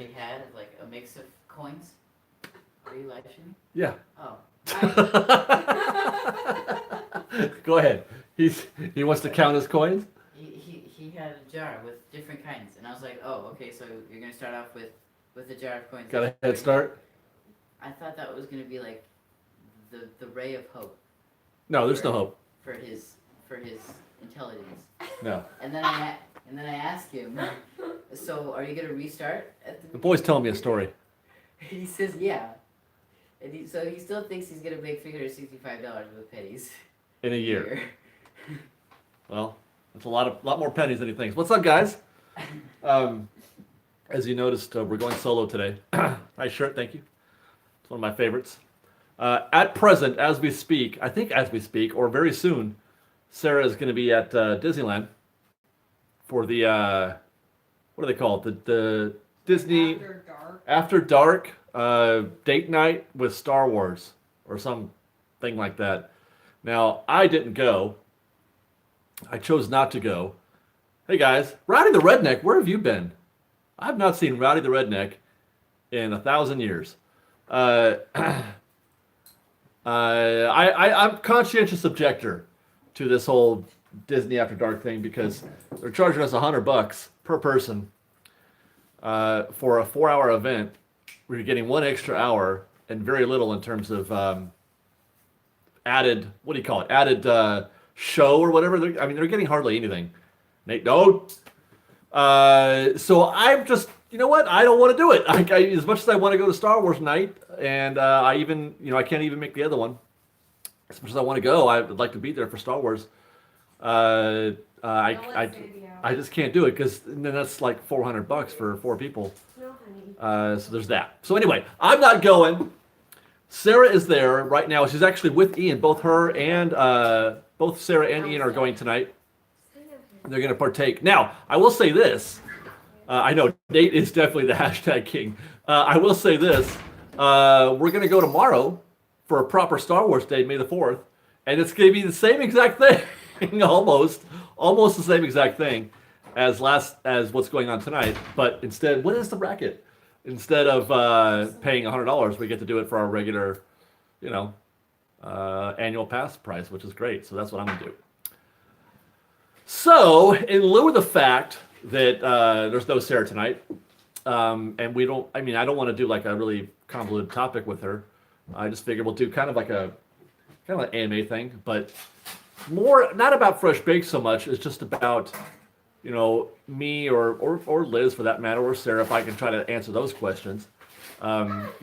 had like a mix of coins. Are you live streaming? Yeah. Oh. Go ahead. He wants to count his coins. He had a jar with different kinds, and I was like, oh, okay, so you're gonna start off with a jar of coins. Got a head start. I thought that was gonna be like the ray of hope. No, there's no hope. For his intelligence. No. And then I asked him, so are you gonna restart? The boy's telling me a story. He says yeah. And so he still thinks he's gonna make $365 with pennies. In a year. Well, that's a lot more pennies than he thinks. What's up, guys? As you noticed, we're going solo today. Nice shirt, thank you. It's one of my favorites. At present, as we speak, I think as we speak, or very soon, Sarah is going to be at Disneyland for the, what do they call it? The Disney After Dark date night with Star Wars or something like that. Now, I didn't go. I chose not to go. Hey guys, Rowdy the Redneck, where have you been? I've not seen Rowdy the Redneck in 1,000 years. I'm conscientious objector to this whole Disney After Dark thing because they're charging us $100 per person for a 4-hour event where you're getting 1 extra hour and very little in terms of added, what do you call it? Added show or whatever. They're getting hardly anything. Nate, no. So I'm just, you know what? I don't want to do it. As much as I want to go to Star Wars night, and I can't even make the other one. As much as I want to go, I would like to be there for Star Wars. I just can't do it because then that's like $400 for 4 people. No, honey. So there's that. So anyway, I'm not going. Sarah is there right now. She's actually with Ian. Both Sarah and Ian are going tonight. They're going to partake. Now, I will say this. I know Nate is definitely the hashtag king. I will say this. We're going to go tomorrow for a proper Star Wars Day, May the 4th. And it's going to be the same exact thing, almost the same exact thing as what's going on tonight. But instead, what is the bracket? Instead of paying $100, we get to do it for our regular, annual pass price, which is great. So that's what I'm going to do. So, in lieu of the fact that there's no Sarah tonight, and I don't want to do like a really convoluted topic with her. I just figured we'll do kind of an AMA thing, but more not about Fresh Baked so much. It's just about me or Liz for that matter, or Sarah, if I can try to answer those questions.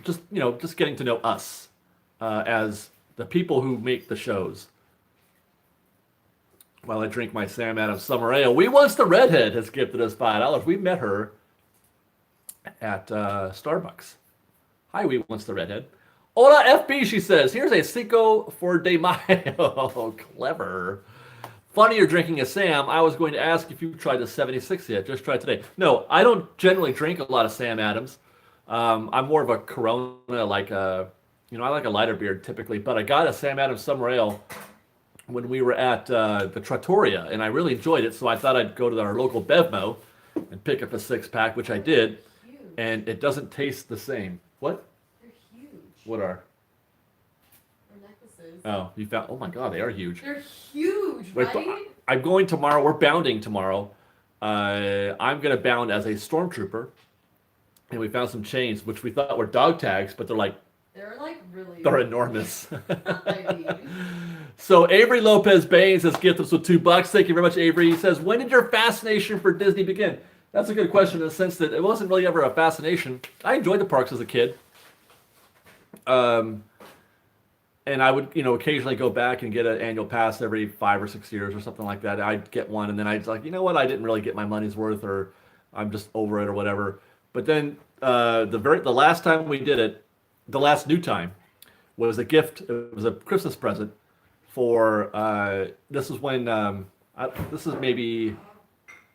Just getting to know us as the people who make the shows. While I drink my Sam Adams Summer Ale, We Wants the Redhead has gifted us $5. We met her at Starbucks. Hi, We Wants the Redhead. Hola, FB, she says. Here's a Cinco for de Mayo. Clever. Funny you're drinking a Sam. I was going to ask if you tried the 76 yet. Just tried today. No, I don't generally drink a lot of Sam Adams. I'm more of a Corona, I like a lighter beer typically. But I got a Sam Adams Summer Ale when we were at the Trattoria, and I really enjoyed it, so I thought I'd go to our local Bevmo and pick up a 6-pack, which I did, and it doesn't taste the same. What? They're huge. What are? They're necklaces. Oh, you found? Oh my God, they are huge. They're huge, right? I'm going tomorrow. We're bounding tomorrow. I'm going to bound as a stormtrooper, and we found some chains, which we thought were dog tags, but they're really. They're enormous. So Avery Lopez Baines has gifted us with $2. Thank you very much, Avery. He says, when did your fascination for Disney begin? That's a good question in the sense that it wasn't really ever a fascination. I enjoyed the parks as a kid. And I would, occasionally go back and get an annual pass every 5 or 6 years or something like that. I'd get one, and then I'd like, you know what? I didn't really get my money's worth, or I'm just over it, or whatever. But then the last time we did it, the last new time, was a gift. It was a Christmas present for. This is when. This is maybe,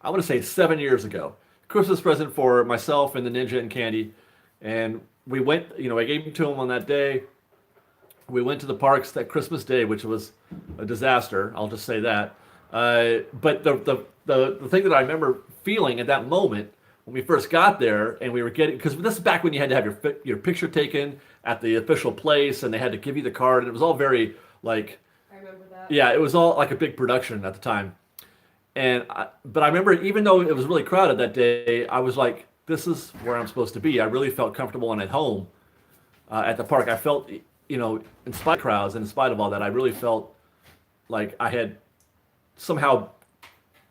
I want to say 7 years ago. Christmas present for myself and the Ninja and Candy, and we went. I gave them to him on that day. We went to the parks that Christmas Day, which was a disaster. I'll just say that. But the thing that I remember feeling at that moment when we first got there, and we were getting, because this is back when you had to have your picture taken at the official place, and they had to give you the card, and it was all very like, I remember that. yeah, it was all like a big production at the time. But I remember, even though it was really crowded that day, I was like, this is where I'm supposed to be. I really felt comfortable and at home at the park. I felt, in spite of crowds and in spite of all that, I really felt like I had somehow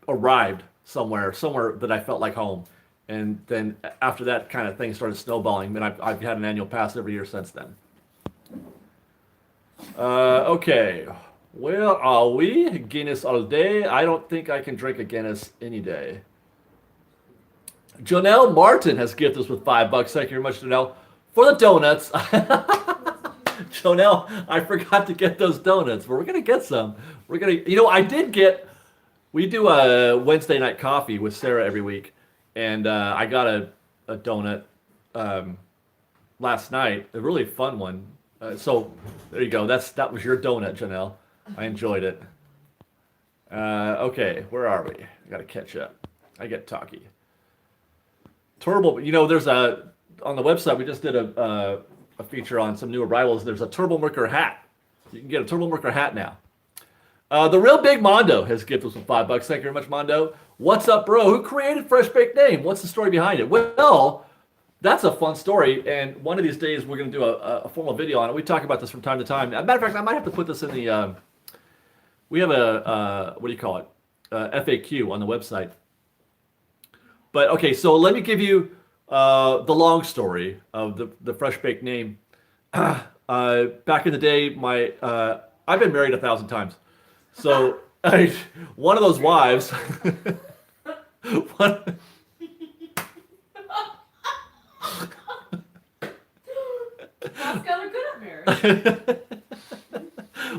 arrived somewhere that I felt like home. And then after that kind of thing started snowballing, and I've had an annual pass every year since then. Okay. Where are we? Guinness all day. I don't think I can drink a Guinness any day. Jonelle Martin has gifted us with $5. Thank you very much, Jonelle. For the donuts. Jonelle, I forgot to get those donuts, but we're going to get some. We do a Wednesday night coffee with Sarah every week, and I got a donut last night, a really fun one. So there you go. That was your donut, Janelle. I enjoyed it. Okay, where are we? I got to catch up. I get talky. Turbo. There's on the website we just did a feature on some new arrivals. There's a Turbo Merker hat. You can get a Turbo Merker hat now. The real big Mondo has gifted us with $5. Thank you very much, Mondo. What's up, bro? Who created Fresh Baked Name? What's the story behind it? Well, that's a fun story, and one of these days we're going to do a formal video on it. We talk about this from time to time. As a matter of fact, I might have to put this in the. We have a what do you call it? FAQ on the website. But okay, so let me give you the long story of the Fresh Baked Name. Back in the day, I've been married 1,000 times. So one of those wives,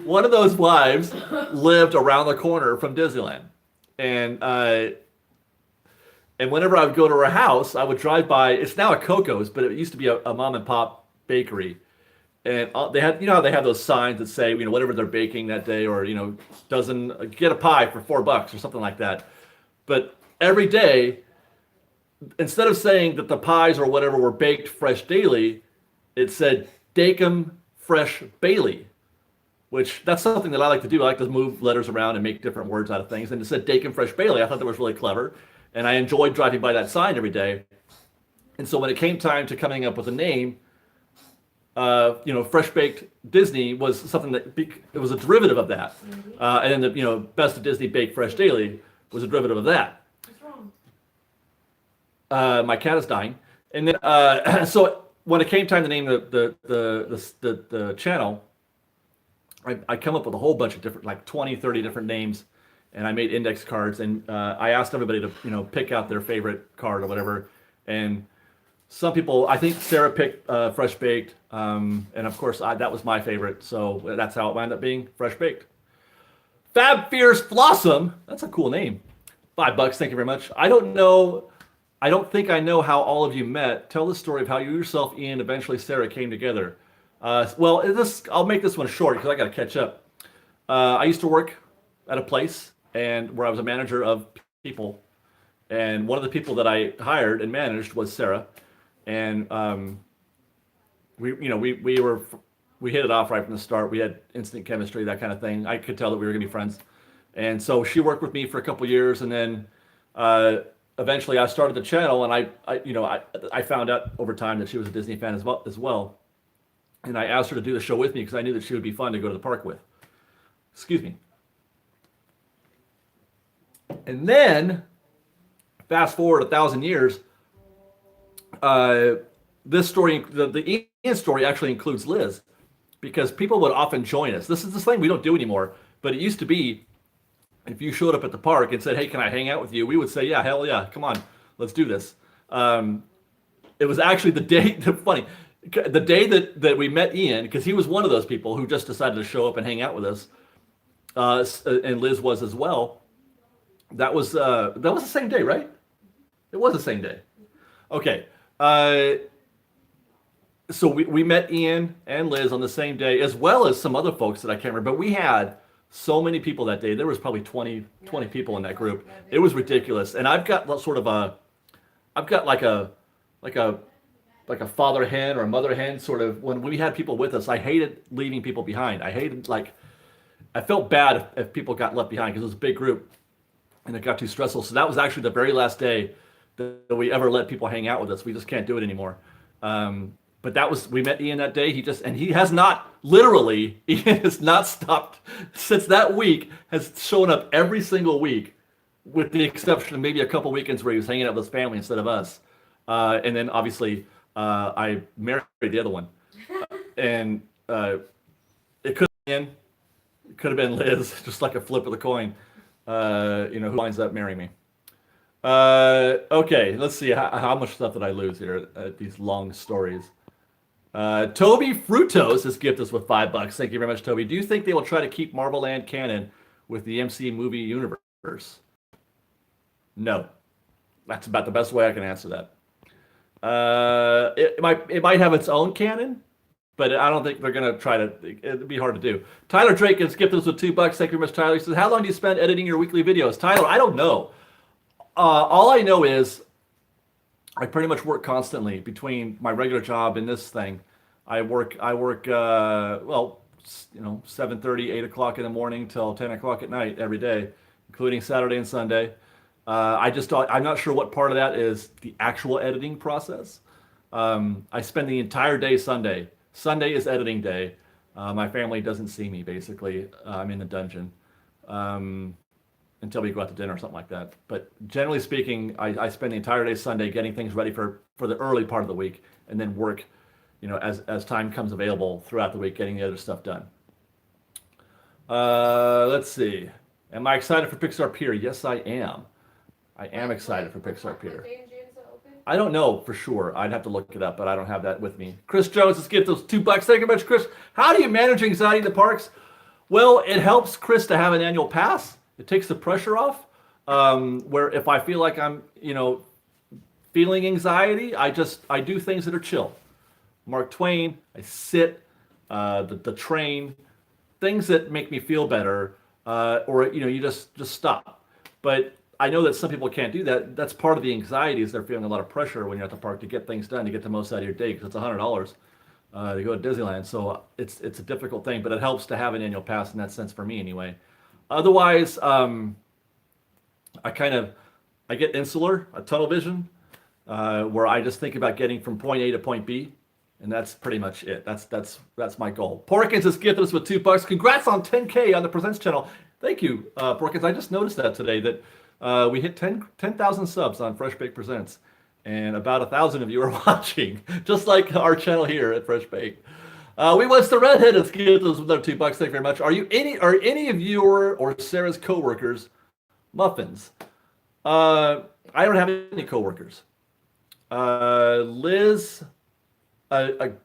one of those wives lived around the corner from Disneyland, and whenever I would go to her house, I would drive by. It's now a Coco's, but it used to be a mom and pop bakery. And they had, how they have those signs that say, whatever they're baking that day, or, get a pie for $4 or something like that. But every day, instead of saying that the pies or whatever were baked fresh daily, it said Dakem Fresh Bailey, which that's something that I like to do. I like to move letters around and make different words out of things. And it said Dakem Fresh Bailey. I thought that was really clever. And I enjoyed driving by that sign every day. And so when it came time to coming up with a name, Fresh Baked Disney was something that it was a derivative of that, and then the Best of Disney Baked Fresh Daily was a derivative of that. What's wrong? My cat is dying, and then so when it came time to name the channel, I come up with a whole bunch of different, like 20, 30 different names, and I made index cards, and I asked everybody to pick out their favorite card or whatever, and some people, I think Sarah picked Fresh Baked, and of course that was my favorite, so that's how it wound up being Fresh Baked. Fab Fierce Flossom, that's a cool name. $5, thank you very much. I don't think I know how all of you met. Tell the story of how you yourself, Ian, eventually Sarah came together. I'll make this one short because I got to catch up. I used to work at a place where I was a manager of people, and one of the people that I hired and managed was Sarah. And we hit it off right from the start. We had instant chemistry, that kind of thing. I could tell that we were gonna be friends. And so she worked with me for a couple years, and then eventually I started the channel, and I found out over time that she was a Disney fan as well. And I asked her to do the show with me because I knew that she would be fun to go to the park with. Excuse me. And then fast forward 1,000 years. This story, the Ian story, actually includes Liz, because people would often join us. This is this thing we don't do anymore, but it used to be, if you showed up at the park and said, "Hey, can I hang out with you?" we would say, "Yeah, hell yeah, come on, let's do this." It was actually the day, the day that we met Ian, because he was one of those people who just decided to show up and hang out with us, and Liz was as well. That was the same day, right? It was the same day. Okay. So we met Ian and Liz on the same day, as well as some other folks that I can't remember. But we had so many people that day. There was probably 20 people in that group. It was ridiculous. And I've got sort of I've got like a father hen or a mother hen sort of. When we had people with us, I hated leaving people behind. I felt bad if people got left behind because it was a big group and it got too stressful. So that was actually the very last day that we ever let people hang out with us. We just can't do it anymore. But we met Ian that day. He has not literally, Ian has not stopped since that week, has shown up every single week with the exception of maybe a couple weekends where he was hanging out with his family instead of us. And then obviously I married the other one. And it could have been Liz, just like a flip of the coin, who winds up marrying me. Okay, let's see how much stuff did I lose here at these long stories. Toby Frutos has gifted us with $5. Thank you very much, Toby. Do you think they will try to keep Marvel Land canon with the MCU movie universe? No. That's about the best way I can answer that. It might have its own canon, but I don't think they're going to try to. It'd be hard to do. Tyler Drake has gifted us with $2. Thank you very much, Tyler. He says, how long do you spend editing your weekly videos? Tyler, I don't know. All I know is I pretty much work constantly between my regular job and this thing. I work 7:30, 8 o'clock in the morning till 10 o'clock at night every day, including Saturday and Sunday. I'm not sure what part of that is the actual editing process. I spend the entire day Sunday. Sunday is editing day. My family doesn't see me, basically. I'm in the dungeon until we go out to dinner or something like that. But generally speaking, I spend the entire day Sunday getting things ready for the early part of the week, and then work, as time comes available throughout the week, getting the other stuff done. Let's see. Am I excited for Pixar Pier? Yes, I am. I am excited for Pixar Pier. I don't know for sure. I'd have to look it up, but I don't have that with me. Chris Jones, let's get those $2. Thank you very much, Chris. How do you manage anxiety in the parks? Well, it helps Chris to have an annual pass. It takes the pressure off. Where if I feel like I'm, feeling anxiety, I do things that are chill. Mark Twain, I sit, the train, things that make me feel better, or you just stop. But I know that some people can't do that. That's part of the anxiety, is they're feeling a lot of pressure when you're at the park to get things done, to get the most out of your day, because it's $100 to go to Disneyland. So it's a difficult thing, but it helps to have an annual pass in that sense for me anyway. Otherwise, I get insular, a tunnel vision, where I just think about getting from point A to point B, and that's pretty much it. That's my goal. Porkins has gifted us with $2. Congrats on 10K on the Presents channel. Thank you, Porkins. I just noticed that today, that we hit 10,000 subs on Fresh Baked Presents, and about 1,000 of you are watching, just like our channel here at Fresh Baked. We watched the redhead has gifted us with another $2. Thank you very much. Are any of you or Sarah's coworkers muffins? I don't have any coworkers. Liz, the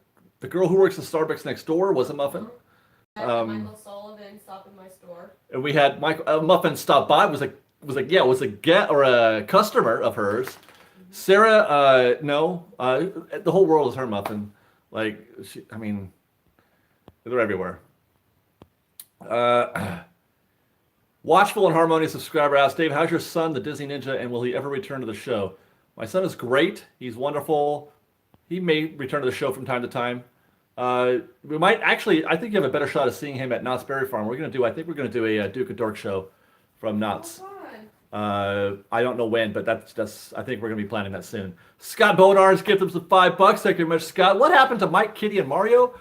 girl who works at Starbucks next door, was a muffin. Michael Sullivan stopped in my store. And we had a muffin stop by. Was a customer of hers. Sarah, no. The whole world is her muffin. They're everywhere. Watchful and Harmonious subscriber asks, Dave, how's your son, the Disney Ninja, and will he ever return to the show? My son is great. He's wonderful. He may return to the show from time to time. We might actually, I think you have a better shot of seeing him at Knott's Berry Farm. I think we're going to do a Duke of Dork show from Knott's. I don't know when, but that's I think we're going to be planning that soon. Scott Bonar's gifted us with $5. Thank you very much, Scott. What happened to Mike, Kitty, and Mario?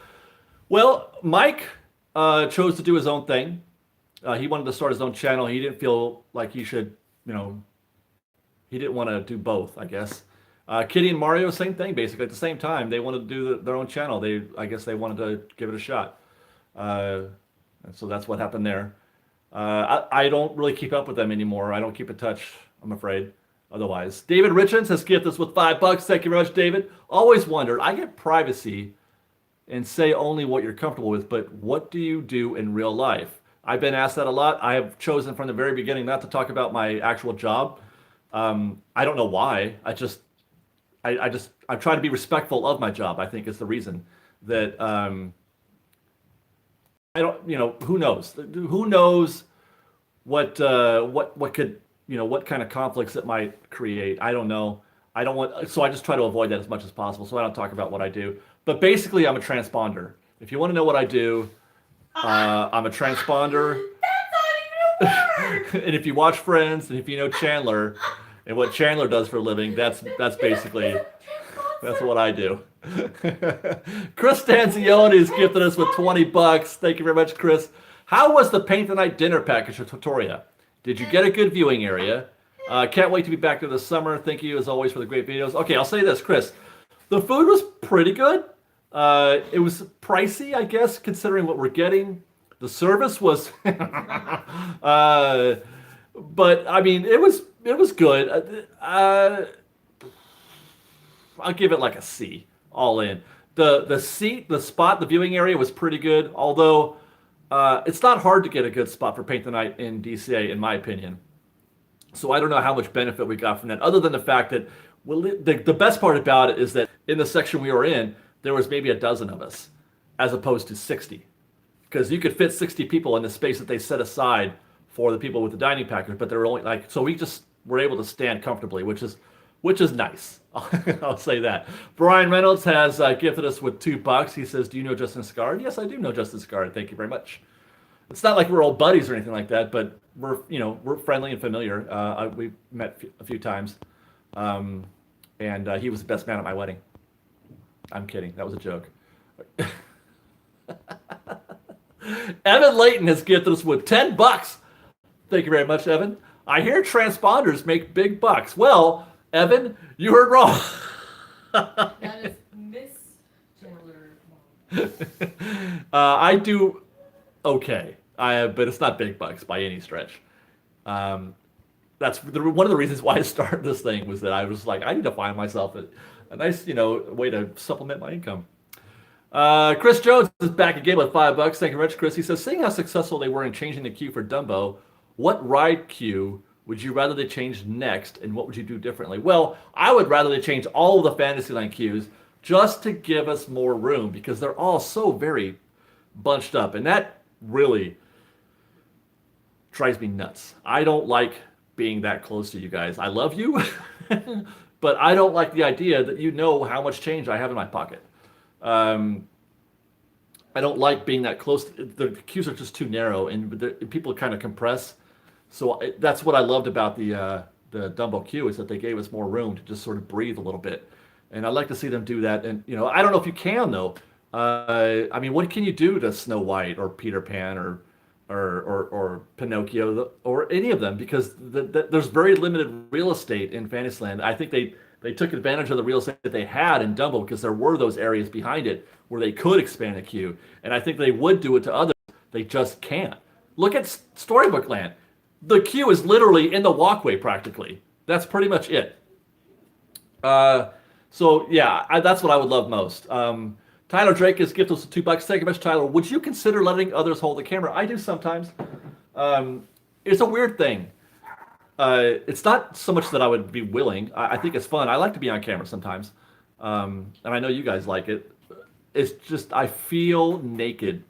Well, Mike chose to do his own thing. He wanted to start his own channel. He didn't feel like he should, he didn't want to do both, I guess. Kitty and Mario, same thing, basically. At the same time, they wanted to do their own channel. I guess they wanted to give it a shot. And so that's what happened there. I don't really keep up with them anymore. I don't keep in touch, I'm afraid, otherwise. David Richards has gifted us with $5. Thank you very much, David. Always wondered, I get privacy and say only what you're comfortable with, but what do you do in real life? I've been asked that a lot. I have chosen from the very beginning not to talk about my actual job. I don't know why. I try to be respectful of my job, I think is the reason that, I don't, who knows? Who knows what could, what kind of conflicts it might create? I don't know. I don't want, so I just try to avoid that as much as possible. So I don't talk about what I do. But basically, I'm a transponder. If you want to know what I do, I'm a transponder. And if you watch Friends, and if you know Chandler, and what Chandler does for a living, that's basically that's what I do. Chris Stanzione has gifted us with $20. Thank you very much, Chris. How was the Paint the Night dinner package at Trattoria? Did you get a good viewing area? Can't wait to be back there this summer. Thank you as always for the great videos. Okay, I'll say this, Chris. The food was pretty good. It was pricey, I guess, considering what we're getting. The service was, but I mean, it was good. I'll give it like a C, all in. The seat, the spot, the viewing area was pretty good. Although it's not hard to get a good spot for Paint the Night in DCA, in my opinion. So I don't know how much benefit we got from that, other than the fact that the best part about it is that in the section we were in, there was maybe a dozen of us, as opposed to 60. Because you could fit 60 people in the space that they set aside for the people with the dining package, but there were only so we just were able to stand comfortably, which is nice. I'll say that. Brian Reynolds has gifted us with $2. He says, "Do you know Justin Scard?" Yes, I do know Justin Scard. Thank you very much. It's not like we're old buddies or anything like that, but we're friendly and familiar. We met a few times, and he was the best man at my wedding. I'm kidding. That was a joke. Evan Layton has gifted us with $10. Thank you very much, Evan. I hear transponders make big bucks. Well, Evan, you heard wrong. That is Miss Chandler. I do okay, but it's not big bucks by any stretch. That's one of the reasons why I started this thing, was that I was like, I need to find myself a nice, way to supplement my income. Chris Jones is back again with $5. Thank you very much, Chris. He says, seeing how successful they were in changing the queue for Dumbo, what ride queue would you rather they change next, and what would you do differently? Well, I would rather they change all of the Fantasyland queues just to give us more room, because they're all so very bunched up, and that really drives me nuts. I don't like being that close to you guys. I love you, but I don't like the idea that you know how much change I have in my pocket. I don't like being that close. The queues are just too narrow, and people kind of compress. So that's what I loved about the Dumbo queue, is that they gave us more room to just sort of breathe a little bit. And I'd like to see them do that. And I don't know if you can though. I mean, what can you do to Snow White or Peter Pan or Pinocchio or any of them? Because there's very limited real estate in Fantasyland. I think they took advantage of the real estate that they had in Dumbo, because there were those areas behind it where they could expand the queue. And I think they would do it to others. They just can't. Look at Storybook Land. The queue is literally in the walkway practically. That's pretty much it. So yeah, that's what I would love most. Tyler Drake has gifted us $2. Thank you much, Tyler. Would you consider letting others hold the camera? I do sometimes. It's a weird thing. It's not so much that I would be willing. I think it's fun. I like to be on camera sometimes. And I know you guys like it. It's just, I feel naked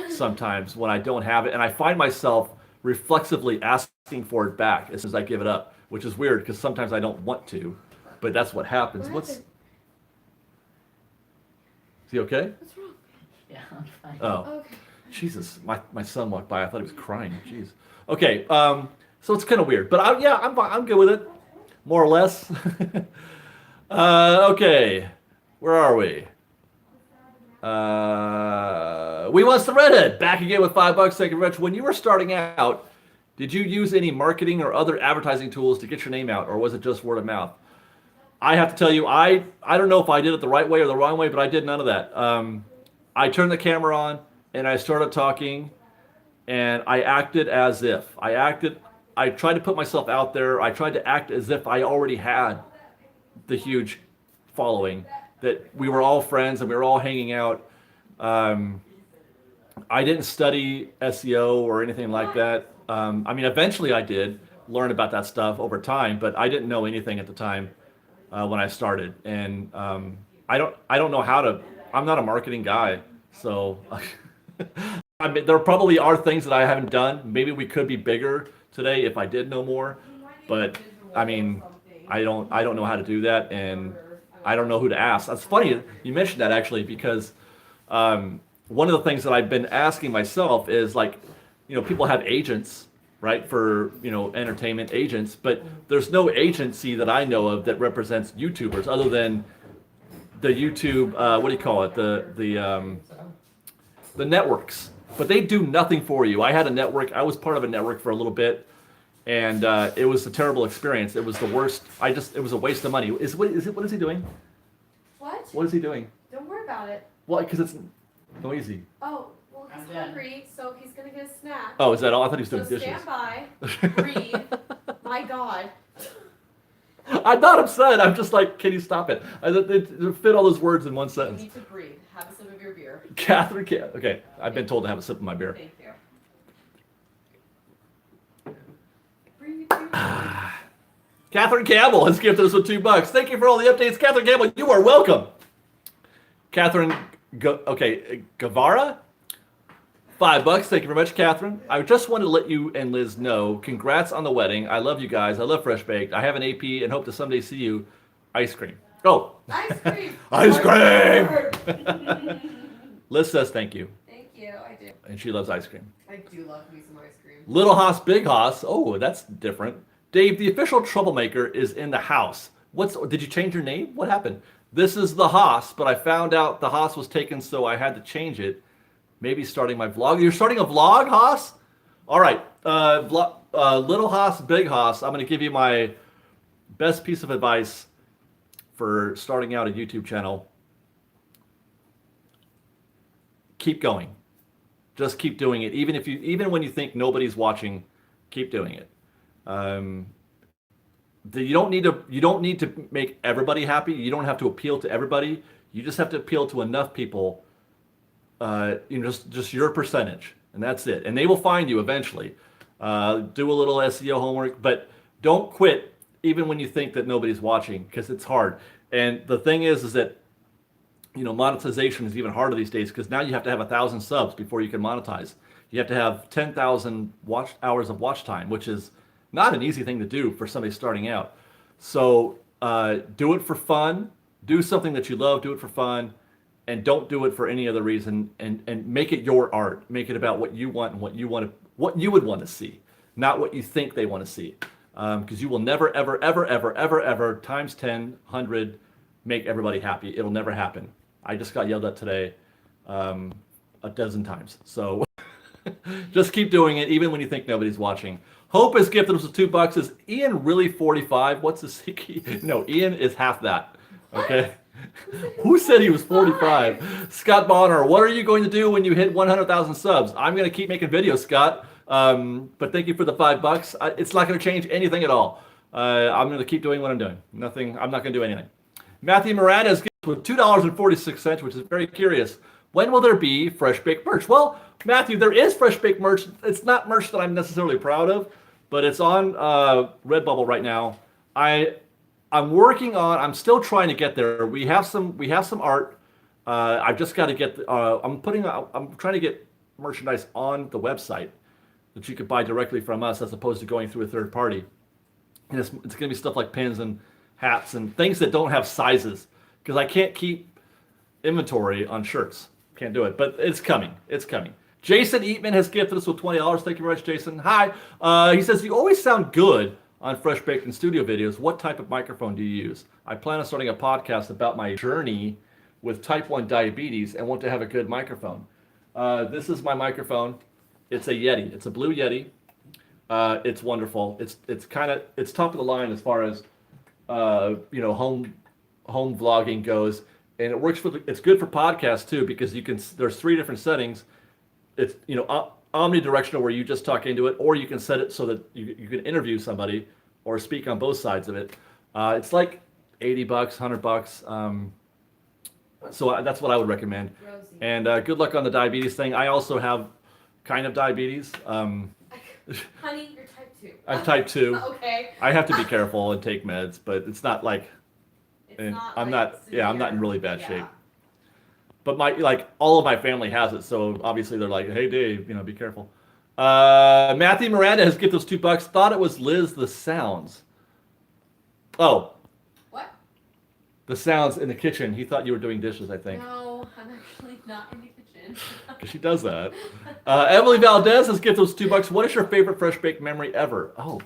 sometimes when I don't have it. And I find myself reflexively asking for it back as soon as I give it up, which is weird because sometimes I don't want to, but that's what happens. Is he okay? What's wrong? Yeah, I'm fine. Oh, Okay. Jesus. My son walked by. I thought he was crying. Jeez. Okay. So it's kind of weird, but I'm good with it, more or less. Okay, where are we? We Wants the Redhead back again with $5. Thank you very much. When you were starting out, did you use any marketing or other advertising tools to get your name out, or was it just word of mouth? I have to tell you, I don't know if I did it the right way or the wrong way, but I did none of that. I turned the camera on and I started talking, and I acted as if I tried to put myself out there. I tried to act as if I already had the huge following, that we were all friends and we were all hanging out. I didn't study SEO or anything like that. I mean, eventually I did learn about that stuff over time, but I didn't know anything at the time when I started. And I don't know how to. I'm not a marketing guy, so I mean, there probably are things that I haven't done. Maybe we could be bigger today if I did know more, but I mean, I don't know how to do that, and I don't know who to ask. That's funny you mentioned that actually, because one of the things that I've been asking myself is like, people have agents, right, for entertainment agents, but there's no agency that I know of that represents YouTubers other than the YouTube what do you call it, the networks. But they do nothing for you. I had a network. I was part of a network for a little bit, and it was a terrible experience. It was the worst. It was a waste of money. What is he doing? What? What is he doing? Don't worry about it. Well, because it's noisy. Oh, well, he's I'm done. hungry, so he's gonna get a snack. Oh, is that all? I thought he was So doing dishes. stand by, breathe. My God. I'm not upset. I'm just like, can you stop it? It fit all those words in one You sentence. need to breathe. Have a sip of your beer. Catherine, okay, I've been told to have a sip of my beer. Thank you. Breathe, breathe. Catherine Campbell has gifted us with $2. Thank you for all the updates, Catherine Campbell. You are welcome. Catherine, Guevara, $5. Thank you very much, Catherine. I just wanted to let you and Liz know, congrats on the wedding. I love you guys. I love Fresh Baked. I have an AP and hope to someday see you. Ice cream. Oh. Ice cream. Ice cream. Liz says thank you, Thank you. I do. and she loves ice cream. I do love me some ice cream. Little Hoss, Big Hoss. Oh, that's different. Dave, the official troublemaker is in the house. Did you change your name? What happened? This is the Hoss, but I found out the Hoss was taken, so I had to change it. Maybe starting my vlog. You're starting a vlog, Hoss? All right. Little Hoss, Big Hoss. I'm going to give you my best piece of advice for starting out a YouTube channel. Keep going. Just keep doing it. Even when you think nobody's watching, keep doing it. You don't need to make everybody happy. You don't have to appeal to everybody. You just have to appeal to enough people. Just your percentage, and that's it. And they will find you eventually. Do a little SEO homework, but don't quit even when you think that nobody's watching, because it's hard. And the thing is that monetization is even harder these days, because now you have to have 1,000 subs before you can monetize. You have to have 10,000 hours of watch time, which is not an easy thing to do for somebody starting out. So do it for fun. Do something that you love. Do it for fun, and don't do it for any other reason. And make it your art. Make it about what you want and what you would want to see, not what you think they want to see. Because you will never, ever, ever, ever, ever, ever times 10, 100 make everybody happy. It'll never happen. I just got yelled at today a dozen times. So just keep doing it, even when you think nobody's watching. Hope has gifted us with $2. Is Ian really 45? What's his CK? No, Ian is half that. Okay. Who said he was 45? Scott Bonner, what are you going to do when you hit 100,000 subs? I'm going to keep making videos, Scott. But thank you for the $5. It's not going to change anything at all. I'm going to keep doing what I'm doing. Nothing. I'm not going to do anything. Matthew Morad has gifted with $2.46, which is very curious. When will there be Fresh Baked merch? Well, Matthew, there is Fresh Baked merch. It's not merch that I'm necessarily proud of, but it's on Redbubble right now. I'm working on. I'm still trying to get there. We have some art. I've just got to get. I'm trying to get merchandise on the website that you could buy directly from us, as opposed to going through a third party. And it's going to be stuff like pins and hats and things that don't have sizes, because I can't keep inventory on shirts. Can't do it, but it's coming. It's coming. Jason Eatman has gifted us with $20. Thank you very much, Jason. Hi. He says, you always sound good on Fresh Baked and studio videos. What type of microphone do you use? I plan on starting a podcast about my journey with type 1 diabetes and want to have a good microphone. This is my microphone. It's a Yeti. It's a blue Yeti. It's wonderful. It's top of the line as far as home vlogging goes, and it works it's good for podcasts too, because there's 3 different settings. It's omnidirectional, where you just talk into it, or you can set it so that you can interview somebody or speak on both sides of it. It's like $80, $100. So that's what I would recommend. Rosie. And good luck on the diabetes thing. I also have kind of diabetes. Honey, you're type 2. I'm type 2. Okay. I have to be careful and take meds, but it's not like I'm not in really bad shape. But all of my family has it, so obviously they're like, "Hey, Dave, be careful." Matthew Miranda has gifted us $2. Thought it was Liz the Sounds. Oh, What? the sounds in the kitchen. He thought you were doing dishes, I think. No, I'm actually not in the kitchen. Because she does that. Emily Valdez has gifted us $2. What is your favorite fresh baked memory ever? Oh.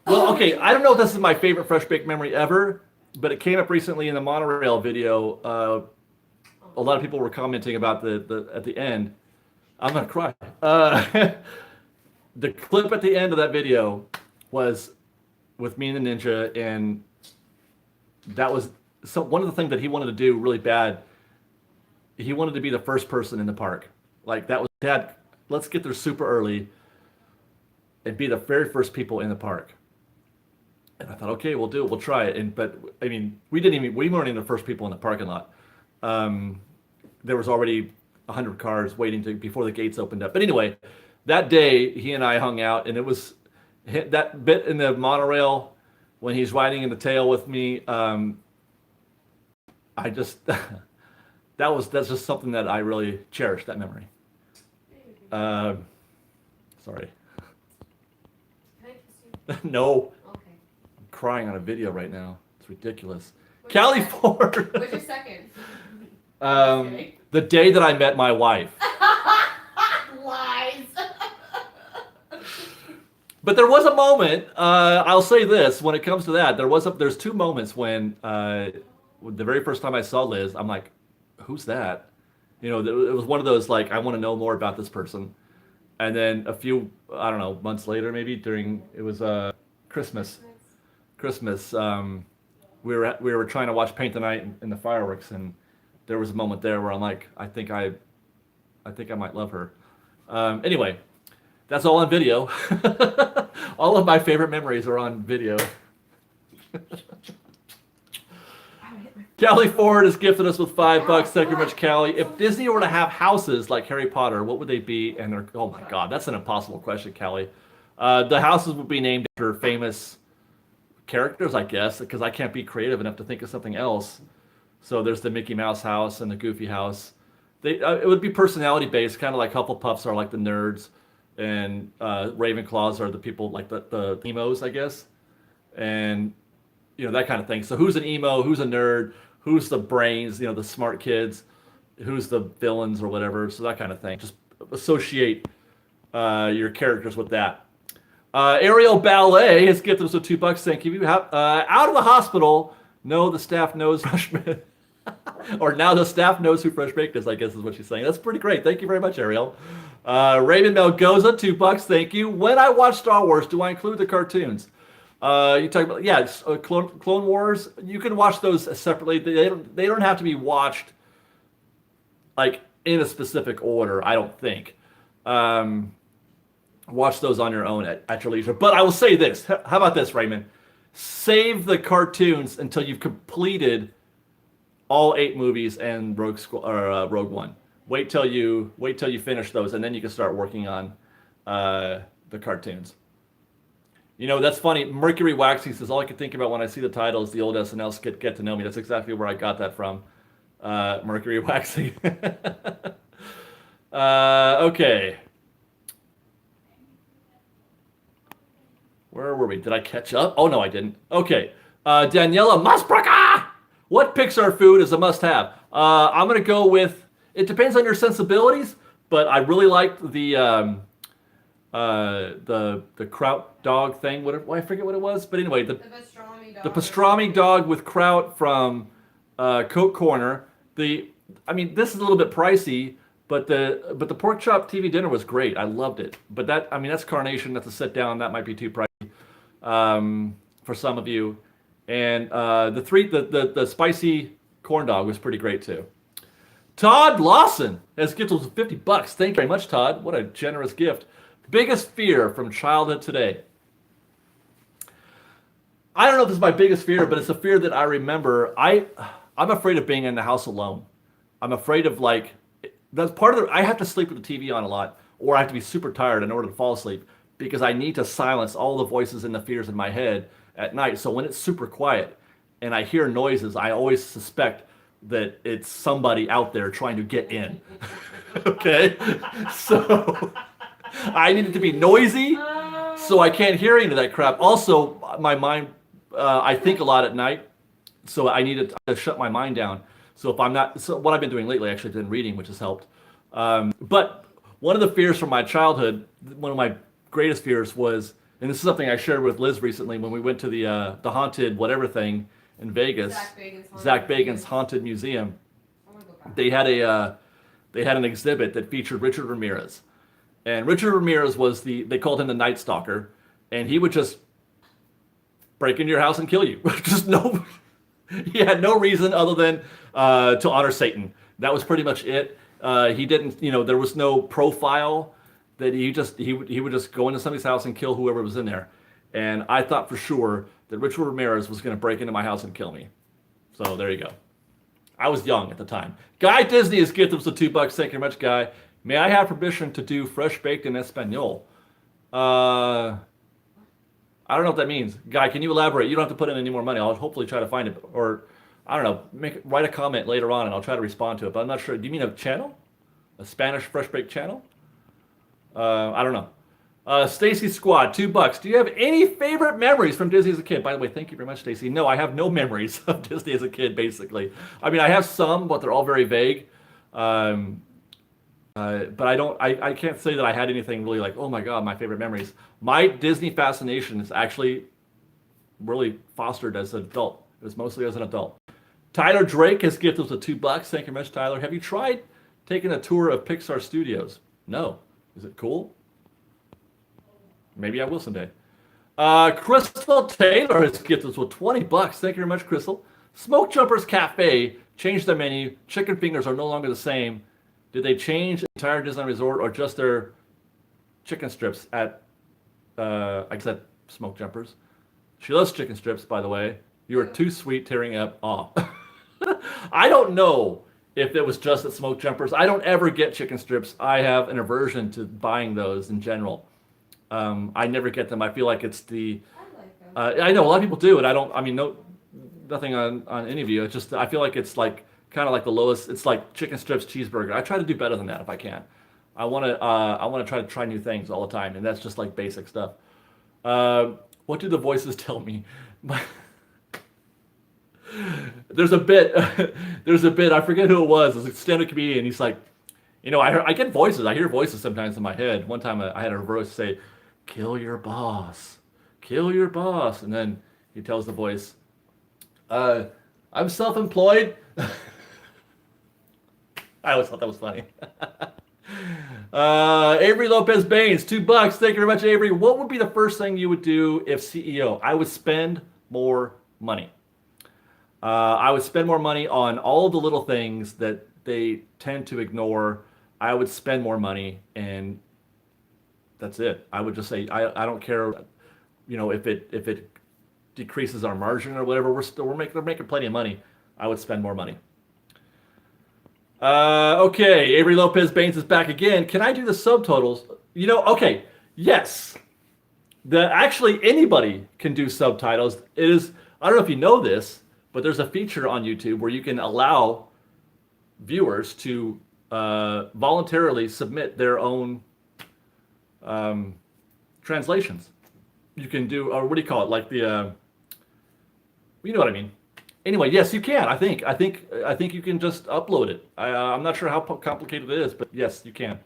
Well, okay. I don't know if this is my favorite fresh baked memory ever, but it came up recently in the monorail video. A lot of people were commenting about the at the end. I'm gonna cry. The clip at the end of that video was with me and the ninja, and that was one of the things that he wanted to do really bad. He wanted to be the first person in the park. Like that was, Dad, let's get there super early and be the very first people in the park. And I thought, okay, we'll do it. We'll try it. But I mean, we weren't even the first people in the parking lot. There was already 100 cars waiting before the gates opened up. But anyway, that day he and I hung out, and it was that bit in the monorail when he's riding in the tail with me. I just that's just something that I really cherish, that memory. Sorry. Can I kiss you? No, Okay. I'm crying on a video right now. It's ridiculous. What's your Callie second? Ford. What's your second? The day that I met my wife. Lies. But there was a moment. I'll say this: when it comes to that, there's two moments when the very first time I saw Liz, I'm like, "Who's that?" You know, it was one of those like, I want to know more about this person. And then a few, I don't know, months later, maybe it was Christmas. We were trying to watch Paint the Night and the fireworks, and there was a moment there where I'm like, I think I might love her. Anyway, that's all on video. All of my favorite memories are on video. Callie Ford has gifted us with $5. Thank you very much, Callie. If Disney were to have houses like Harry Potter, what would they be? And they're, oh my God, that's an impossible question, Callie. The houses would be named after famous characters, I guess, because I can't be creative enough to think of something else. So there's the Mickey Mouse house and the Goofy house. It would be personality based, kind of like Hufflepuffs are like the nerds, and Ravenclaws are the people like the emos, I guess, and you know, that kind of thing. So who's an emo? Who's a nerd? Who's the brains? You know, the smart kids. Who's the villains or whatever? So that kind of thing. Just associate your characters with that. Ariel Ballet has gifted us with $2. Thank you. Out of the hospital. No, the staff knows freshman. Or now the staff knows who Fresh Baked is, I guess is what she's saying. That's pretty great. Thank you very much, Ariel. Raymond Melgoza, $2. Thank you. When I watch Star Wars, do I include the cartoons? You talk about, yeah, Clone Wars. You can watch those separately. They don't have to be watched like in a specific order, I don't think. Watch those on your own at your leisure. But I will say this. How about this, Raymond? Save the cartoons until you've completed all 8 movies and Rogue One. Wait till you finish those, and then you can start working on the cartoons. You know, that's funny. Mercury Waxing says, all I can think about when I see the title is the old SNL skit, Get to Know Me. That's exactly where I got that from. Mercury Waxing. Okay. Where were we? Did I catch up? Oh, no, I didn't. Okay. Daniela Masbraka! What Pixar food is a must-have? I'm going to go with, it depends on your sensibilities, but I really liked the kraut dog thing. I forget what it was, but anyway, the pastrami dog with kraut from Coke Corner. I mean, this is a little bit pricey, but the pork chop TV dinner was great. I loved it. But that's Carnation. That's a sit down. That might be too pricey for some of you. And the spicy corn dog was pretty great too. Todd Lawson has gifted us $50. Thank you very much, Todd. What a generous gift. Biggest fear from childhood today. I don't know if this is my biggest fear, but it's a fear that I remember. I'm afraid of being in the house alone. I'm afraid of that's part of I have to sleep with the TV on a lot, or I have to be super tired in order to fall asleep because I need to silence all the voices and the fears in my head at night. So when it's super quiet and I hear noises, I always suspect that it's somebody out there trying to get in. Okay? So I need it to be noisy so I can't hear any of that crap. Also, my mind I think a lot at night, so I need to shut my mind down. So if I'm not, so what I've been doing lately, actually, I've been reading, which has helped. But one of the fears from my childhood, one of my greatest fears was, and this is something I shared with Liz recently when we went to the haunted whatever thing in Vegas, Zach Bagans Haunted Museum. They had an exhibit that featured Richard Ramirez, and Richard Ramirez was they called him the Night Stalker, and he would just break into your house and kill you. Just no, he had no reason other than to honor Satan. That was pretty much it. He didn't, there was no profile that he would just go into somebody's house and kill whoever was in there. And I thought for sure that Richard Ramirez was going to break into my house and kill me. So there you go. I was young at the time. Guy Disney has gifted us with $2. Thank you very much, Guy. May I have permission to do fresh baked in Espanol? I don't know what that means. Guy, can you elaborate? You don't have to put in any more money. I'll hopefully try to find it. Or, I don't know, write a comment later on and I'll try to respond to it. But I'm not sure. Do you mean a channel? A Spanish fresh baked channel? I don't know. Stacy Squad, $2. Do you have any favorite memories from Disney as a kid? By the way, thank you very much, Stacy. No, I have no memories of Disney as a kid, basically. I mean, I have some, but they're all very vague. But I can't say that I had anything really like, oh my God, my favorite memories. My Disney fascination is actually really fostered as an adult. It was mostly as an adult. Tyler Drake has gifted us with $2. Thank you very much, Tyler. Have you tried taking a tour of Pixar Studios? No. Is it cool? Maybe I will someday. Crystal Taylor has gifted us with $20. Thank you very much, Crystal. Smoke Jumpers Cafe changed their menu. Chicken fingers are no longer the same. Did they change the entire Disneyland Resort or just their chicken strips at, I said Smoke Jumpers? She loves chicken strips, by the way. You are too sweet, tearing up. Aw. I don't know if it was just at Smoke Jumpers. I don't ever get chicken strips. I have an aversion to buying those in general. I never get them. I feel like it's the... I like them. I know a lot of people do, and nothing on any of you. It's just, I feel like it's like kind of like the lowest. It's like chicken strips, cheeseburger. I try to do better than that if I can. I want to try new things all the time, and that's just like basic stuff. What do the voices tell me? There's a bit. I forget who it was. It's a stand-up comedian. He's like, I get voices. I hear voices sometimes in my head. One time I had a voice say, "Kill your boss, kill your boss," and then he tells the voice, "I'm self-employed." I always thought that was funny. Avery Lopez Baines, $2. Thank you very much, Avery. What would be the first thing you would do if CEO? I would spend more money. I would spend more money on all the little things that they tend to ignore. I would spend more money, and that's it. I would just say I don't care, if it decreases our margin or whatever. We're making plenty of money. I would spend more money. Okay, Avery Lopez Baines is back again. Can I do the subtitles? Okay, yes. Actually anybody can do subtitles. It is, I don't know if you know this, but there's a feature on YouTube where you can allow viewers to voluntarily submit their own translations. You can do, or what do you call it? Like the, you know what I mean. Anyway, yes, you can. I think you can just upload it. I'm not sure how complicated it is, but yes, you can.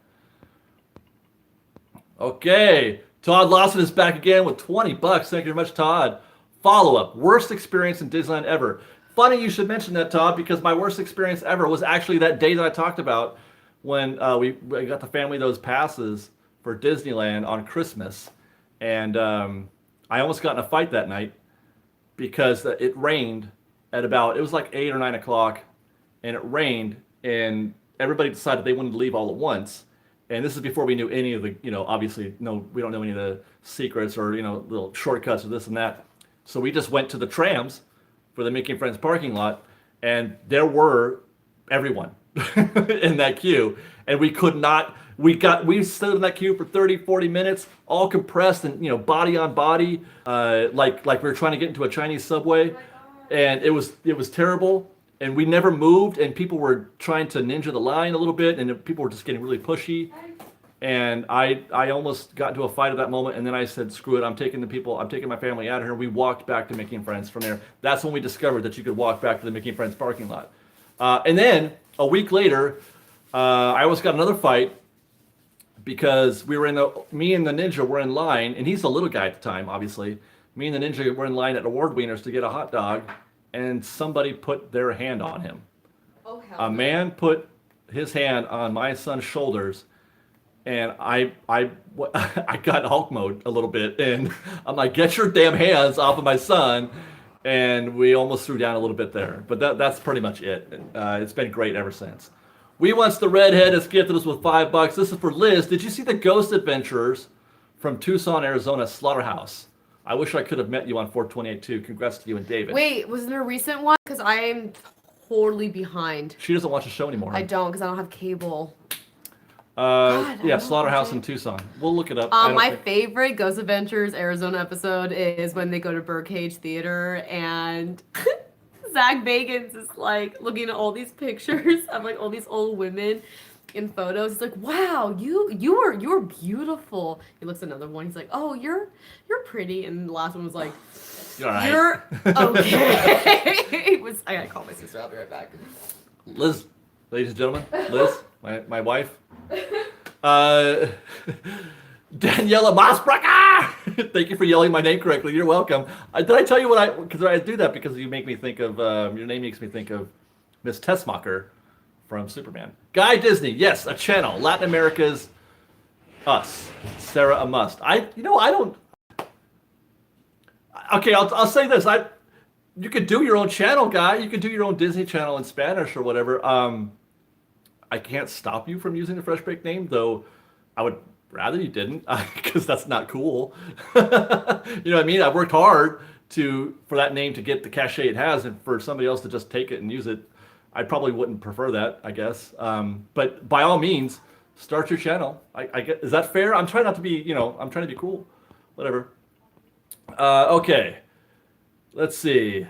Okay, Todd Lawson is back again with $20. Thank you very much, Todd. Follow-up, worst experience in Disneyland ever. Funny you should mention that, Todd, because my worst experience ever was actually that day that I talked about when we got the family those passes for Disneyland on Christmas. And I almost got in a fight that night because it rained at about, it was like 8 or 9 o'clock, and it rained, and everybody decided they wanted to leave all at once. And this is before we knew any of the, obviously, no, we don't know any of the secrets or, little shortcuts or this and that. So we just went to the trams for the Mickey and Friends parking lot, and there were everyone in that queue. And we could not, we stood in that queue for 30, 40 minutes, all compressed and, body on body, like we were trying to get into a Chinese subway. And it was terrible, and we never moved, and people were trying to ninja the line a little bit, and people were just getting really pushy. And I almost got into a fight at that moment, and then I said, screw it, I'm taking my family out of here. We walked back to Mickey and Friends from there. That's when we discovered that you could walk back to the Mickey and Friends parking lot. And then a week later, I almost got another fight because me and the ninja were in line, and he's a little guy at the time, obviously. Me and the ninja were in line at Award Wieners to get a hot dog, and somebody put their hand on him. Oh, hell A man put his hand on my son's shoulders, and I got Hulk mode a little bit, and I'm like, get your damn hands off of my son. And we almost threw down a little bit there. But that's pretty much it. It's been great ever since. We Wants the Redhead has gifted us with $5. This is for Liz. Did you see the Ghost Adventurers from Tucson, Arizona Slaughterhouse? I wish I could have met you on 428 too. Congrats to you and David. Wait, was there a recent one? Because I am totally behind. She doesn't watch the show anymore. I don't, because I don't have cable. Yeah, Slaughterhouse in Tucson. We'll look it up. My favorite Ghost Adventures Arizona episode is when they go to Birdcage Theater and Zach Bagans is like looking at all these pictures of like all these old women in photos. He's like, "Wow, you're beautiful." He looks at another one. He's like, "Oh, you're pretty." And the last one was like, You're all right. "You're okay." I gotta call my sister. I'll be right back. Liz, ladies and gentlemen, Liz, my wife. Daniela Mossbrucker! Thank you for yelling my name correctly. You're welcome. Did I tell you because I do that because you make me think of, your name makes me think of Miss Tessmacher from Superman. Guy Disney, yes, a channel. Latin America's Us. Sarah a must. Okay, I'll say this. You could do your own channel, Guy. You could do your own Disney channel in Spanish or whatever. I can't stop you from using the Fresh Baked name, though I would rather you didn't, because that's not cool. You know what I mean? I've worked hard for that name to get the cachet it has, and for somebody else to just take it and use it, I probably wouldn't prefer that, I guess. But by all means, start your channel. Is that fair? I'm trying not to be, I'm trying to be cool. Whatever. Okay. Let's see.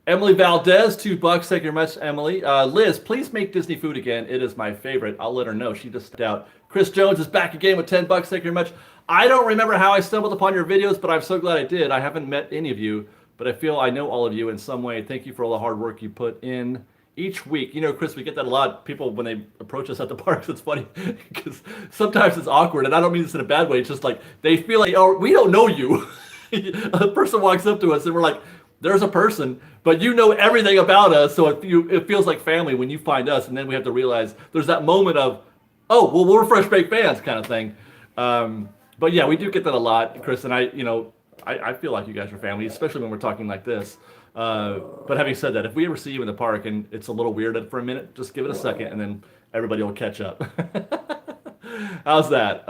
Emily Valdez, $2. Thank you very much, Emily. Liz, please make Disney food again. It is my favorite. I'll let her know. She just stepped out. Chris Jones is back again with $10. Thank you very much. I don't remember how I stumbled upon your videos, but I'm so glad I did. I haven't met any of you, but I feel I know all of you in some way. Thank you for all the hard work you put in each week. Chris, we get that a lot. People, when they approach us at the parks, it's funny because sometimes it's awkward, and I don't mean this in a bad way. It's just like they feel like, oh, we don't know you. A person walks up to us, and we're like, there's a person, but you know everything about us, so it feels like family when you find us, and then we have to realize there's that moment of, oh, well, we're Fresh Baked fans kind of thing. But yeah, we do get that a lot, Chris, and I feel like you guys are family, especially when we're talking like this. But having said that, if we ever see you in the park and it's a little weird for a minute, just give it a second, and then everybody will catch up. How's that?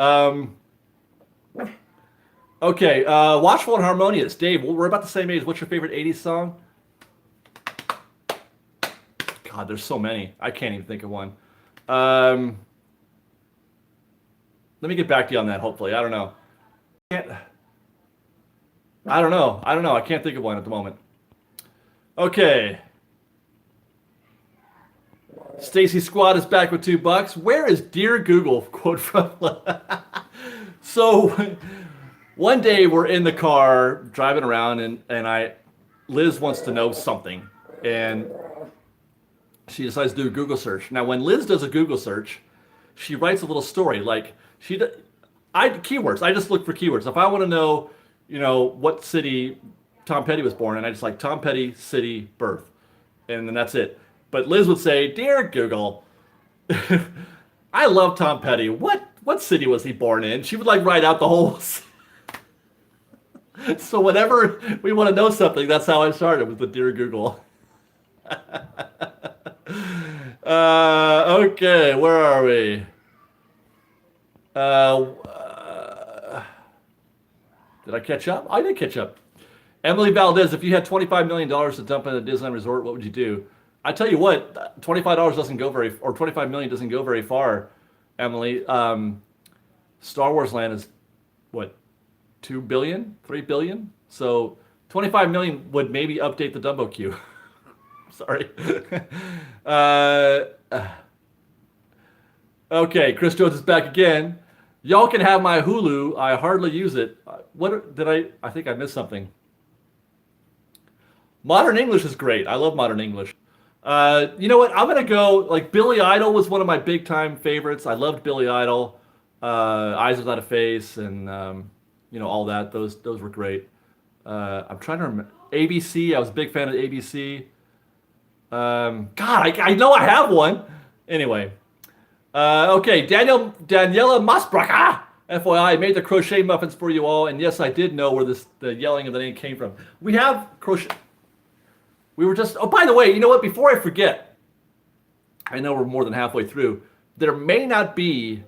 Okay, Watchful and Harmonious. Dave, we're about the same age. What's your favorite 80s song? God, there's so many. I can't even think of one. Let me get back to you on that, hopefully. I don't know. I don't know. I can't think of one at the moment. Okay. Stacy Squad is back with $2. Where is Dear Google? Quote from... So... One day we're in the car driving around and Liz wants to know something, and she decides to do a Google search. Now when Liz does a Google search, she writes a little story like keywords. I just look for keywords. If I want to know, what city Tom Petty was born in, I just like Tom Petty city birth, and then that's it. But Liz would say, "Dear Google, I love Tom Petty. What city was he born in?" She would write out the whole. So whenever we want to know something, that's how I started with the Dear Google. Okay, where are we? Did I catch up? I did catch up. Emily Valdez, if you had $25 million to dump in a Disneyland resort, what would you do? I tell you what, $25 doesn't go or $25 million doesn't go very far, Emily. Star Wars Land is what? 2 billion, 3 billion. So 25 million would maybe update the Dumbo queue. Sorry. Okay, Chris Jones is back again. Y'all can have my Hulu. I hardly use it. What did I think I missed something. Modern English is great. I love Modern English. You know what? I'm gonna go like Billy Idol was one of my big time favorites. I loved Billy Idol, Eyes Without a Face, and all that. Those were great. I'm trying to remember ABC. I was a big fan of ABC. God, I know I have one. Anyway, okay, Daniela Masbraca. FYI, I made the crochet muffins for you all, and yes, I did know where the yelling of the name came from. We have crochet. We were just. Oh, by the way, you know what? Before I forget, I know we're more than halfway through. There may not be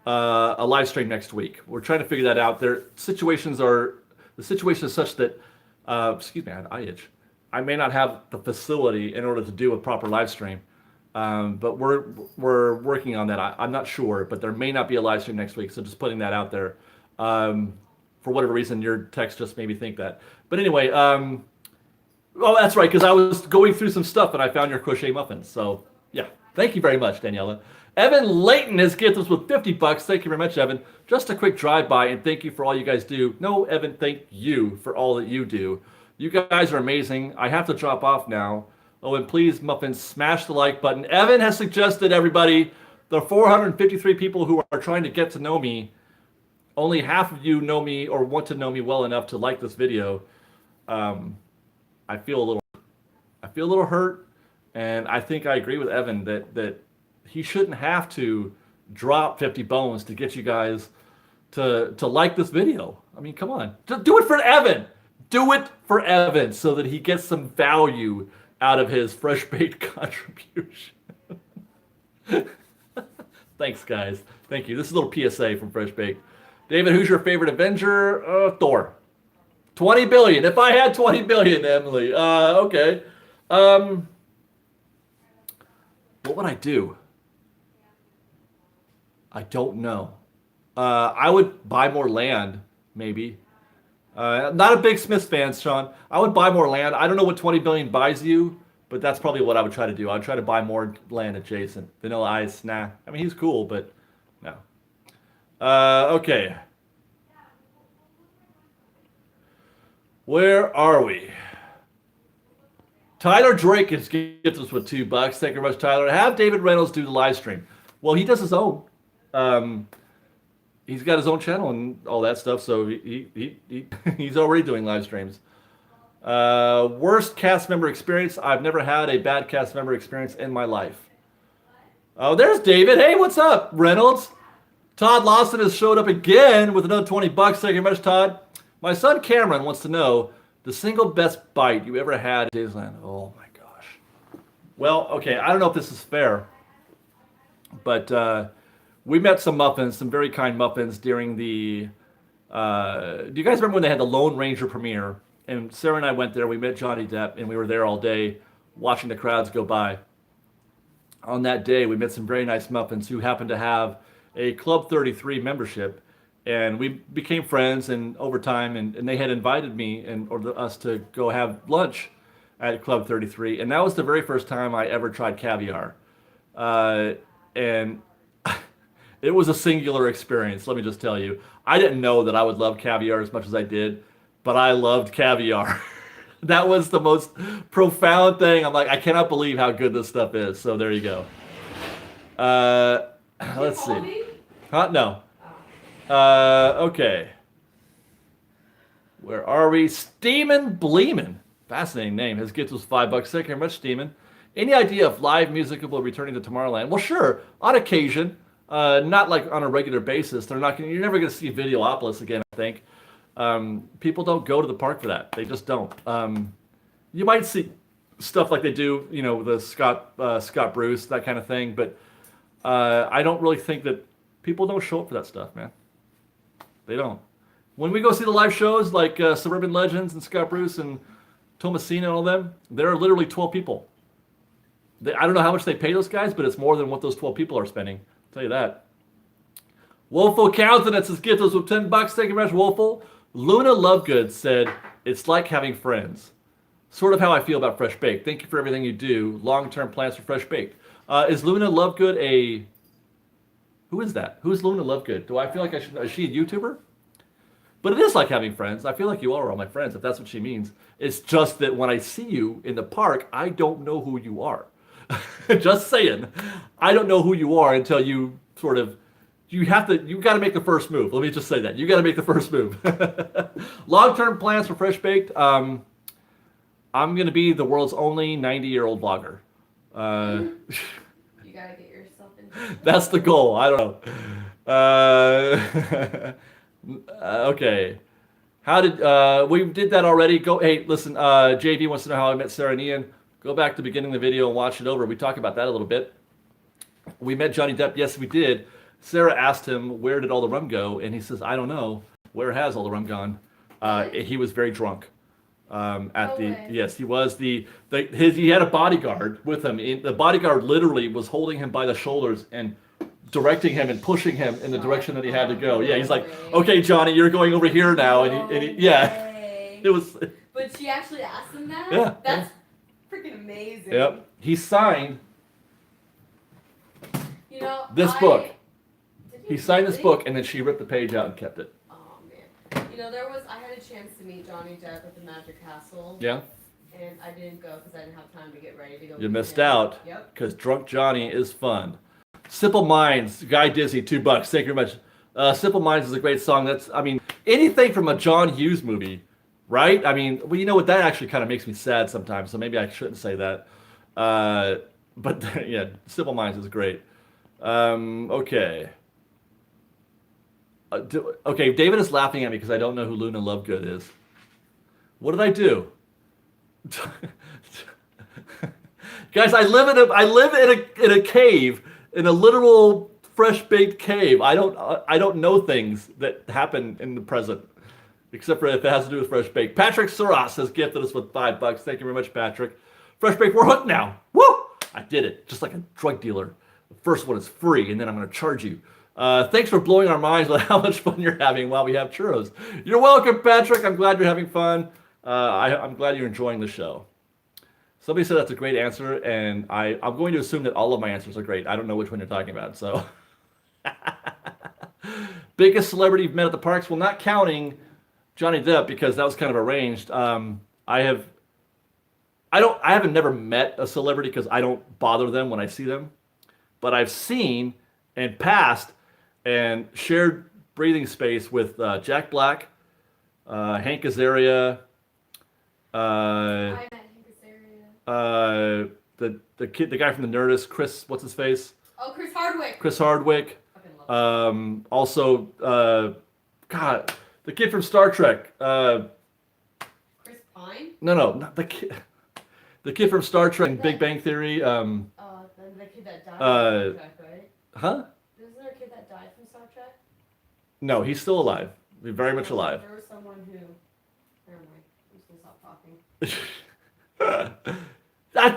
a live stream next week. We're trying to figure that out. The situation is such that. Excuse me, I had eye itch. I may not have the facility in order to do a proper live stream. But we're working on that. I'm not sure, but there may not be a live stream next week. So just putting that out there. For whatever reason, your text just made me think that. But anyway, oh, that's right, because I was going through some stuff and I found your crochet muffins. So yeah, thank you very much, Daniela. Evan Layton has gifted us with $50. Thank you very much, Evan. Just a quick drive-by and thank you for all you guys do. No, Evan, thank you for all that you do. You guys are amazing. I have to drop off now. Oh, and please, Muffins, smash the like button. Evan has suggested, everybody, the 453 people who are trying to get to know me, only half of you know me or want to know me well enough to like this video. I feel a little hurt, and I think I agree with Evan that he shouldn't have to drop 50 bones to get you guys to like this video. I mean, come on. Do it for Evan. Do it for Evan so that he gets some value out of his fresh baked contribution. Thanks, guys. Thank you. This is a little PSA from Fresh Baked. David, who's your favorite Avenger? Thor. 20 billion. If I had 20 billion, Emily. Okay. What would I do? I don't know. I would buy more land, maybe. Not a big Smiths fan, Sean. I would buy more land. I don't know what 20 billion buys you, but that's probably what I would try to do. I'd try to buy more land adjacent. Vanilla Ice, nah. I mean, he's cool, but no. Okay. Where are we? Tyler Drake has gifted us with $2. Thank you very much, Tyler. Have David Reynolds do the live stream. Well, he does his own. He's got his own channel and all that stuff, so he's already doing live streams. Worst cast member experience. I've never had a bad cast member experience in my life. Oh, there's David. Hey, what's up, Reynolds? Todd Lawson has showed up again with another $20. Thank you very much, Todd. My son Cameron wants to know the single best bite you ever had at Disneyland. Oh my gosh. Well, okay, I don't know if this is fair, but we met some muffins, some very kind muffins during the. Do you guys remember when they had the Lone Ranger premiere? And Sarah and I went there. We met Johnny Depp, and we were there all day, watching the crowds go by. On that day, we met some very nice muffins who happened to have a Club 33 membership. And we became friends, and over time, and they had invited me or us to go have lunch at Club 33, and that was the very first time I ever tried caviar, and it was a singular experience. Let me just tell you, I didn't know that I would love caviar as much as I did, but I loved caviar. That was the most profound thing. I'm like, I cannot believe how good this stuff is. So there you go. Let's see. No. Okay. Where are we? Steeman Bleeman. Fascinating name. His gift was $5. Thank you very much, Steeman. Any idea if live music will be returning to Tomorrowland? Well, sure. On occasion. Not like on a regular basis. You're never going to see Videopolis again, I think. People don't go to the park for that. They just don't. You might see stuff like they do, the Scott Bruce, that kind of thing. But I don't really think that people don't show up for that stuff, man. They don't. When we go see the live shows like Suburban Legends and Scott Bruce and Thomasina and all them, there are literally 12 people. I don't know how much they pay those guys, but it's more than what those 12 people are spending. I'll tell you that. Woeful Countenance has gifted us with $10. Thank you very much, Woeful. Luna Lovegood said, it's like having friends. Sort of how I feel about Fresh Baked. Thank you for everything you do. Long-term plans for Fresh Baked. Is Luna Lovegood Who is that? Who's Luna Lovegood? Do I feel like I should? Is she a YouTuber? But it is like having friends. I feel like you are all my friends, if that's what she means. It's just that when I see you in the park, I don't know who you are. Just saying. I don't know who you are until you sort of, you got to make the first move. Let me just say that. You got to make the first move. Long-term plans for Fresh Baked. I'm going to be the world's only 90-year-old vlogger. You gotta get yourself in. That's the goal. I don't know. Okay. How did we did that already? Go. Hey, listen. JV wants to know how I met Sarah and Ian. Go back to the beginning of the video and watch it over. We talk about that a little bit. We met Johnny Depp. Yes, we did. Sarah asked him, "Where did all the rum go?" And he says, "I don't know. Where has all the rum gone?" He was very drunk. Yes, he was he had a bodyguard with him. The bodyguard literally was holding him by the shoulders and directing him and pushing him in the direction that he had to go. Yeah, he's like, "Okay, Johnny, you're going over here now," yeah, it was. But she actually asked him that. Yeah, that's freaking amazing. Yep, he signed You know this book. Did He signed this book, and then she ripped the page out and kept it. Oh man, you know I had a chance to meet Johnny Depp at the Magic Castle. Yeah. And I didn't go because I didn't have time to get ready to go. You meet missed him. out. Yep. Because Drunk Johnny is fun. Simple Minds, Guy Disney, $2. Thank you very much. Simple Minds is a great song. Anything from a John Hughes movie, right? I mean, well, you know what? That actually kind of makes me sad sometimes, so maybe I shouldn't say that. But yeah, Simple Minds is great. Okay. Okay, David is laughing at me because I don't know who Luna Lovegood is. What did I do? Guys, I live in a cave, in a literal fresh baked cave. I don't know things that happen in the present, except for if it has to do with fresh baked. Patrick Soros has gifted us with $5. Thank you very much, Patrick. Fresh baked, we're hooked now. Woo! I did it, just like a drug dealer. The first one is free, and then I'm going to charge you. Thanks for blowing our minds with how much fun you're having while we have churros. You're welcome, Patrick. I'm glad you're having fun. I'm glad you're enjoying the show. Somebody said that's a great answer, and I'm going to assume that all of my answers are great. I don't know which one you're talking about, so. Biggest celebrity you've met at the parks? Well, not counting Johnny Depp, because that was kind of arranged. I haven't never met a celebrity because I don't bother them when I see them. But I've seen and passed and shared breathing space with Jack Black, Hank Azaria, I met Hank Azaria. the guy from the Nerdist, Chris, what's his face? Oh, Chris Hardwick. Chris Hardwick. Also, God, the kid from Star Trek. Chris Pine? No, not the kid. The kid from Star Trek and Big Bang Theory. The kid that died from Star Trek, right? Huh? Isn't there a kid that died from Star Trek? No, he's still alive. He's very much alive. There was someone who. Never mind. I'm just gonna stop talking.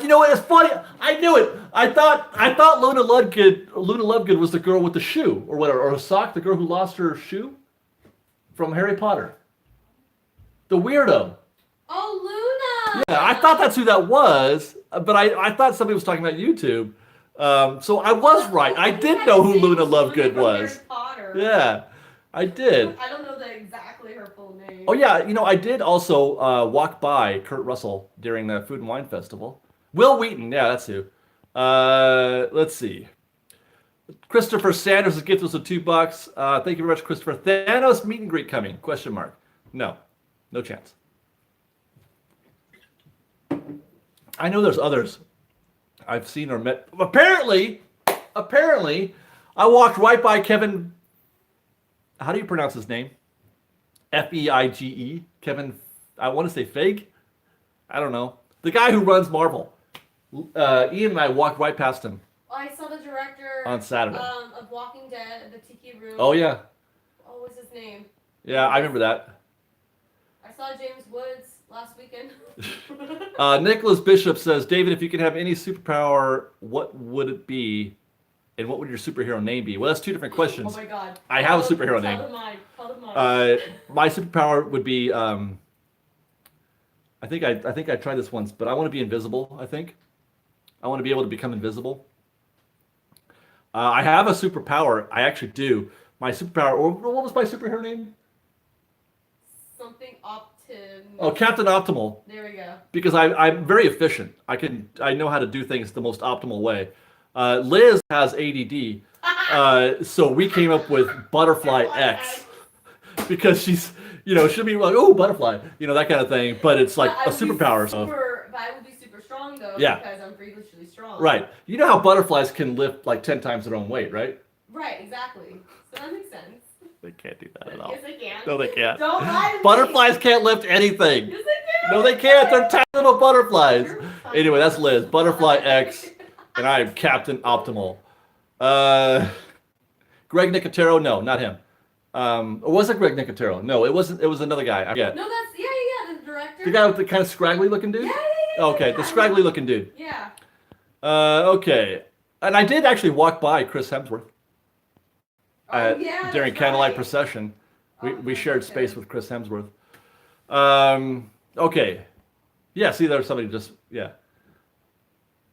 You know what? It's funny. I knew it. I thought Luna Lovegood was the girl with the shoe or whatever, or a sock. The girl who lost her shoe from Harry Potter. The weirdo. Oh, Luna. Yeah, I thought that's who that was, but I thought somebody was talking about YouTube. So I was right. I did know who Luna Lovegood was. Harry Potter. Yeah, I did. I don't know exactly her full name. Oh yeah, I did also walk by Kurt Russell during the Food and Wine Festival. Will Wheaton, yeah, that's who. Let's see. Christopher Sanders has gifted us with $2. Thank you very much, Christopher. Thanos meet and greet coming? Question mark. No chance. I know there's others I've seen or met. Apparently, I walked right by Kevin. How do you pronounce his name? Feige. Kevin, I want to say Feige. I don't know. The guy who runs Marvel. Ian and I walked right past him. I saw the director on Saturday of Walking Dead at the Tiki Room. Oh yeah. What was his name? Yeah, I remember that. I saw James Woods last weekend. Nicholas Bishop says, David, if you could have any superpower, what would it be? And what would your superhero name be? Well, that's two different questions. Oh my God. I have a superhero name. Tell them mine. My superpower would be, I think I tried this once, but I want to be invisible, I think. I want to be able to become invisible. I have a superpower. I actually do. My superpower, or what was my superhero name? Something Optim. Oh, Captain Optimal. There we go. Because I'm very efficient. I know how to do things the most optimal way. Liz has ADD, so we came up with Butterfly X because she's, she'll be like, oh, butterfly, that kind of thing. But it's like a superpower. But I would be super strong though, Yeah. because I'm freakishly strong. Right. You know how butterflies can lift like 10 times their own weight, right? Right, exactly. So that makes sense. They can't do that at all. Yes, I can. No, they can't. Don't lie to me. Butterflies can't lift anything. Yes, I can. No, they can't. They're tiny little butterflies. You're fine. Anyway, that's Liz. Butterfly X, and I am Captain Optimal. Greg Nicotero? No, not him. Or was it Greg Nicotero? No, it wasn't. It was another guy. I forget. No, that's the director. The guy with the kind of scraggly looking dude? Yeah. Okay, the scraggly looking dude. Yeah. Okay. And I did actually walk by Chris Hemsworth during that's Candlelight right. Procession. We Okay, shared okay. space with Chris Hemsworth. Okay. Yeah, see, there's somebody just, yeah.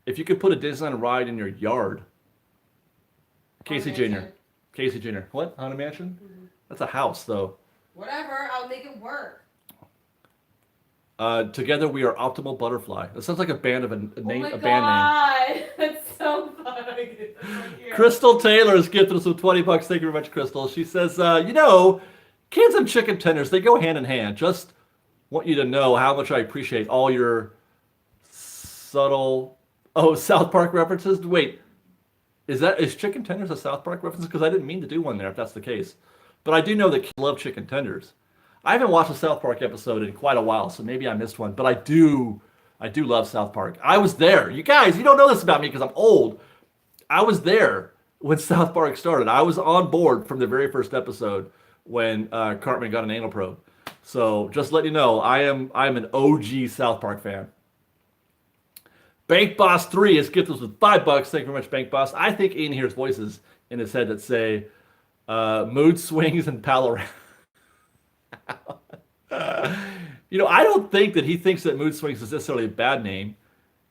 If you could put a Disneyland ride in your yard. Casey Haunted Jr. Mansion. Casey Jr. What? Haunted Mansion? Mhm. That's a house, though. Whatever, I'll make it work. Together we are Optimal Butterfly. That sounds like a band of a Oh name, my a band name. god, that's so funny. That's so cute. Crystal Taylor has gifted us with $20. Thank you very much, Crystal. She says, kids and chicken tenders, they go hand in hand. Just want you to know how much I appreciate all your subtle, South Park references. Wait, is chicken tenders a South Park reference? Because I didn't mean to do one there if that's the case. But I do know that kids love chicken tenders. I haven't watched a South Park episode in quite a while, so maybe I missed one. But I do love South Park. I was there. You guys, you don't know this about me because I'm old. I was there when South Park started. I was on board from the very first episode when Cartman got an anal probe. So just let you know, I'm an OG South Park fan. Bank Boss 3 has gifted us with $5. Thank you very much, Bank Boss. I think Ian hears voices in his head that say mood swings and pal around. I don't think that he thinks that mood swings is necessarily a bad name.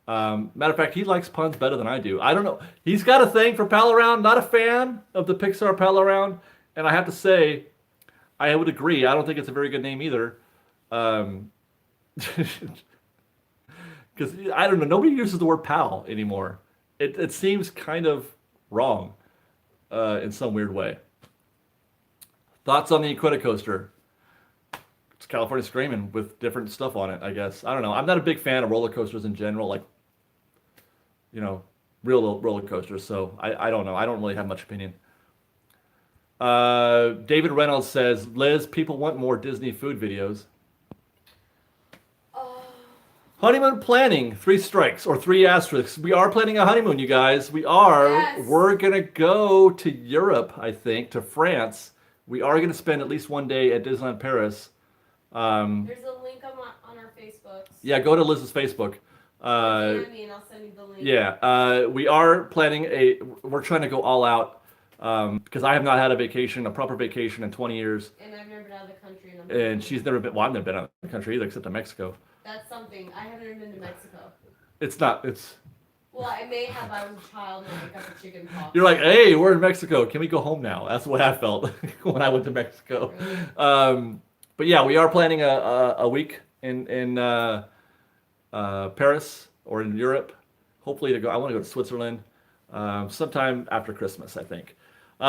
Matter of fact, he likes puns better than I do. I don't know. He's got a thing for Pal Around. Not a fan of the Pixar Pal Around. And I have to say, I would agree. I don't think it's a very good name either. Because, I don't know. Nobody uses the word pal anymore. It seems kind of wrong in some weird way. Thoughts on the Incredicoaster? It's California Screaming with different stuff on it, I guess. I don't know. I'm not a big fan of roller coasters in general, like, real roller coasters. So I don't know. I don't really have much opinion. David Reynolds says, Liz, people want more Disney food videos. Honeymoon planning, 3 strikes or 3 asterisks. We are planning a honeymoon, you guys. We are. Yes. We're going to go to Europe, I think, to France. We are going to spend at least one day at Disneyland Paris. There's a link on our Facebook. Yeah, go to Liz's Facebook. And I'll send you the link. Yeah, we are planning we're trying to go all out because I have not had a proper vacation in 20 years. And I've never been out of the country. And she's never been, I've never been out of the country either except to Mexico. That's something. I haven't even been to Mexico. Well, I may have. I was a child and I got the chicken pox. You're like, hey, we're in Mexico. Can we go home now? That's what I felt when I went to Mexico. Really? But yeah, we are planning a week in Paris or in Europe. Hopefully to go. I want to go to Switzerland sometime after Christmas, I think.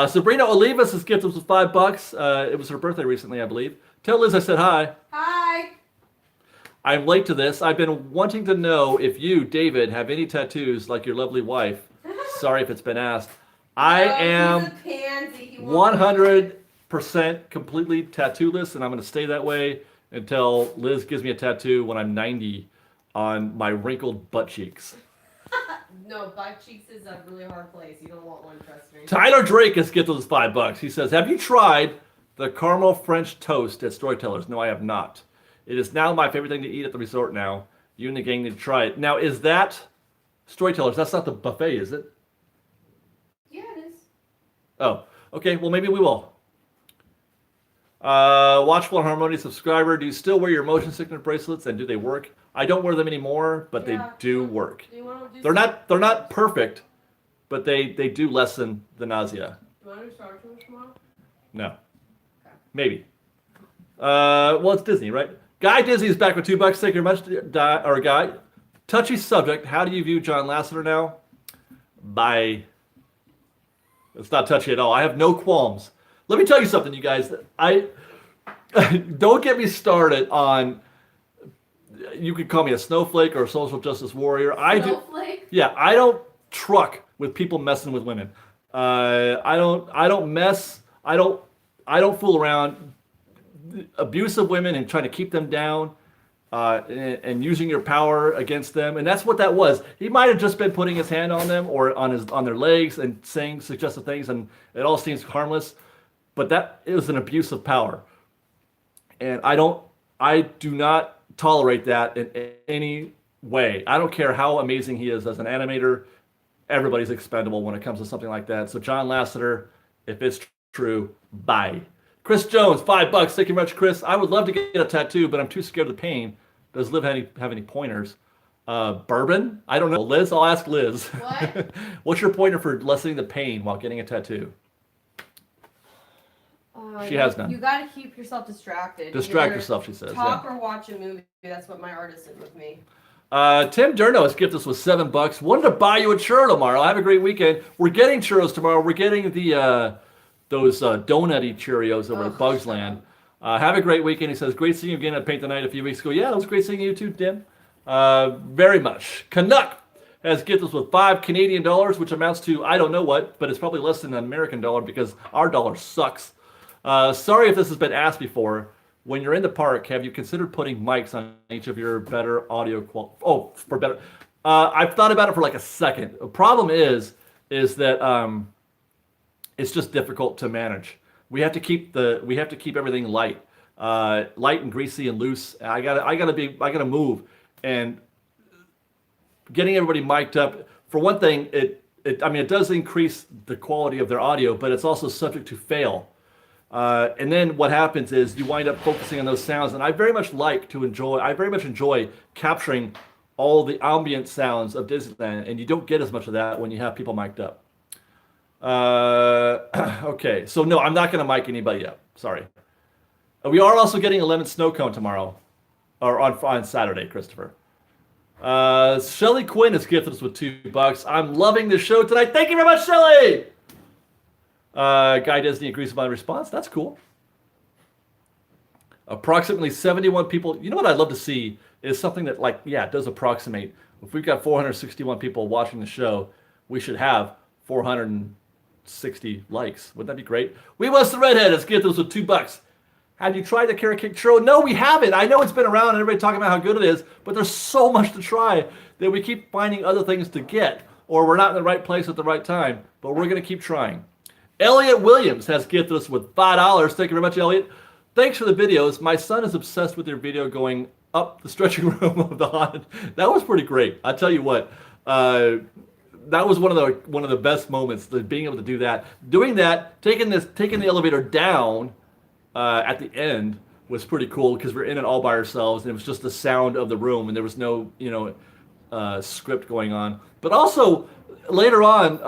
Sabrina Olivas has gifted us with $5. It was her birthday recently, I believe. Tell Liz I said hi. Hi. I'm late to this. I've been wanting to know if you, David, have any tattoos like your lovely wife. Sorry if it's been asked. I am 100% completely tattooless, and I'm going to stay that way until Liz gives me a tattoo when I'm 90 on my wrinkled butt cheeks. No, butt cheeks is a really hard place. You don't want one, trust me. Tyler Drake has gifted us $5. He says, have you tried the caramel French toast at Storytellers? No, I have not. It is now my favorite thing to eat at the resort now. You and the gang need to try it. Now, is that Storytellers? That's not the buffet, is it? Yeah, it is. Oh, okay. Well, maybe we will. Watchful and Harmony subscriber. Do you still wear your motion sickness bracelets, and do they work? I don't wear them anymore, but they do work. Do you want to do They're not perfect, but they do lessen the nausea. Do you want to Star Tours tomorrow? No. Maybe. Well, it's Disney, right? Guy Disney is back with $2. Thank you very much, Guy. Touchy subject. How do you view John Lasseter now? Bye. It's not touchy at all. I have no qualms. Let me tell you something, you guys. Don't get me started on. You could call me a snowflake or a social justice warrior. Snowflake? I don't truck with people messing with women. I don't mess. I don't fool around. Abusive women and trying to keep them down, and using your power against them, and that's what that was. He might have just been putting his hand on them or on their legs and saying suggestive things, and it all seems harmless. But that it was an abuse of power, and I do not tolerate that in any way. I don't care how amazing he is as an animator. Everybody's expendable when it comes to something like that. So John Lasseter, if it's true, bye. Chris Jones, $5. Thank you very much, Chris. I would love to get a tattoo, but I'm too scared of the pain. Does Liv have any pointers? Bourbon? I don't know. Liz? I'll ask Liz. What? What's your pointer for lessening the pain while getting a tattoo? She has none. You got to keep yourself distracted. Distract yourself, she says. Talk or watch a movie. That's what my artist did with me. Tim Durno has gifted us with $7. Wanted to buy you a churro tomorrow. Have a great weekend. We're getting churros tomorrow. We're getting the those donutty Cheerios over at Bugs Land. Have a great weekend. He says, great seeing you again at Paint the Night a few weeks ago. Yeah, it was great seeing you too, Tim. Very much. Canuck has gifted us with $5 Canadian, which amounts to I don't know what, but it's probably less than an American dollar because our dollar sucks. Sorry if this has been asked before. When you're in the park, have you considered putting mics on each of your better audio quality? Oh, for better. I've thought about it for like a second. The problem is that it's just difficult to manage. We have to keep everything light, light and greasy and loose. I gotta move, and getting everybody mic'd up. For one thing, it does increase the quality of their audio, but it's also subject to fail. And then what happens is you wind up focusing on those sounds, and I very much enjoy capturing all the ambient sounds of Disneyland, and you don't get as much of that when you have people mic'd up. Okay, so no, I'm not going to mic anybody up. Sorry. We are also getting a lemon snow cone tomorrow, or on Saturday, Christopher. Shelly Quinn has gifted us with $2. I'm loving the show tonight. Thank you very much, Shelly. Guy Disney agrees with my response. That's cool. Approximately 71 people. You know what I'd love to see is something that, it does approximate. If we've got 461 people watching the show, we should have 460 likes. Wouldn't that be great? We West the Redhead has gifted us with $2. Have you tried the carrot cake churro? No, we haven't. I know it's been around and everybody talking about how good it is, but there's so much to try that we keep finding other things to get, or we're not in the right place at the right time, but we're going to keep trying. Elliot Williams has gifted us with $5. Thank you very much, Elliot. Thanks for the videos. My son is obsessed with your video going up the stretching room of the haunted. That was pretty great. I tell you what, that was one of the best moments. Being able to do that, taking the elevator down at the end was pretty cool because we're in it all by ourselves, and it was just the sound of the room, and there was no script going on. But also later on,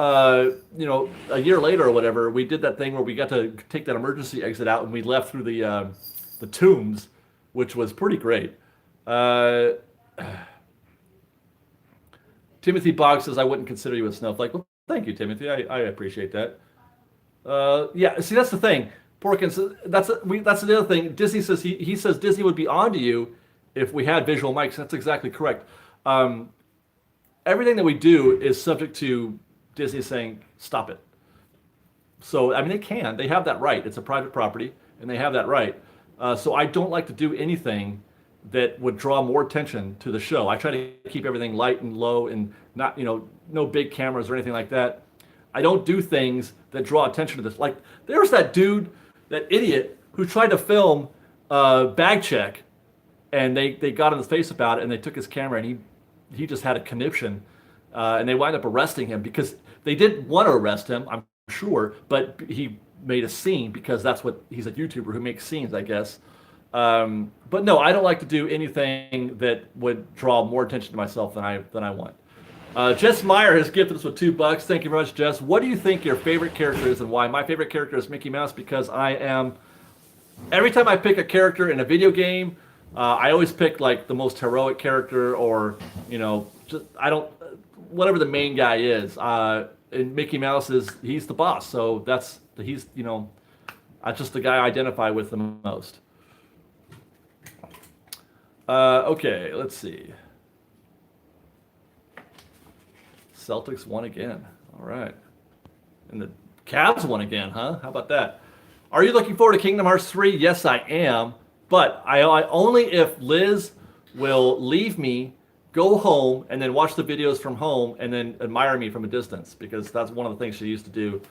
a year later or whatever, we did that thing where we got to take that emergency exit out, and we left through the tombs, which was pretty great. Timothy Boggs says, I wouldn't consider you a snowflake. Well, thank you, Timothy. I appreciate that. See, that's the thing. Porkins, that's the other thing. Disney says he says Disney would be onto you if we had visual mics. That's exactly correct. Everything that we do is subject to Disney saying, stop it. So, they have that right. It's a private property, and they have that right. So I don't like to do anything that would draw more attention to the show. I try to keep everything light and low and not, no big cameras or anything like that. I don't do things that draw attention to this. Like, there's that dude, that idiot, who tried to film Bag Check, and they got in his face about it, and they took his camera, and he just had a conniption, and they wound up arresting him because they didn't want to arrest him, I'm sure, but he made a scene because he's a YouTuber who makes scenes, I guess. But no, I don't like to do anything that would draw more attention to myself than I want. Jess Meyer has gifted us with $2. Thank you very much, Jess. What do you think your favorite character is and why? My favorite character is Mickey Mouse because every time I pick a character in a video game, I always pick like the most heroic character or, whatever the main guy is. And Mickey Mouse he's the boss. So that's just the guy I identify with the most. Okay, let's see. Celtics won again. All right. And the Cavs won again, huh? How about that? Are you looking forward to Kingdom Hearts 3? Yes, I am. But I only if Liz will leave me, go home, and then watch the videos from home, and then admire me from a distance. Because that's one of the things she used to do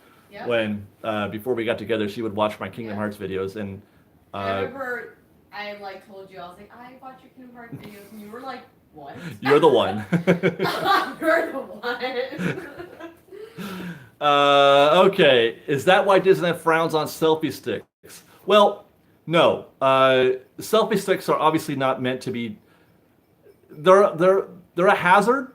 when, before we got together, she would watch my Kingdom Hearts videos. And I remember I told you, I was like, I watch your Kingdom Hearts videos, and you were like, what? You're the one. You're the one. Okay. Is that why Disneyland frowns on selfie sticks? Well, no. Selfie sticks are obviously not meant to be. They're a hazard.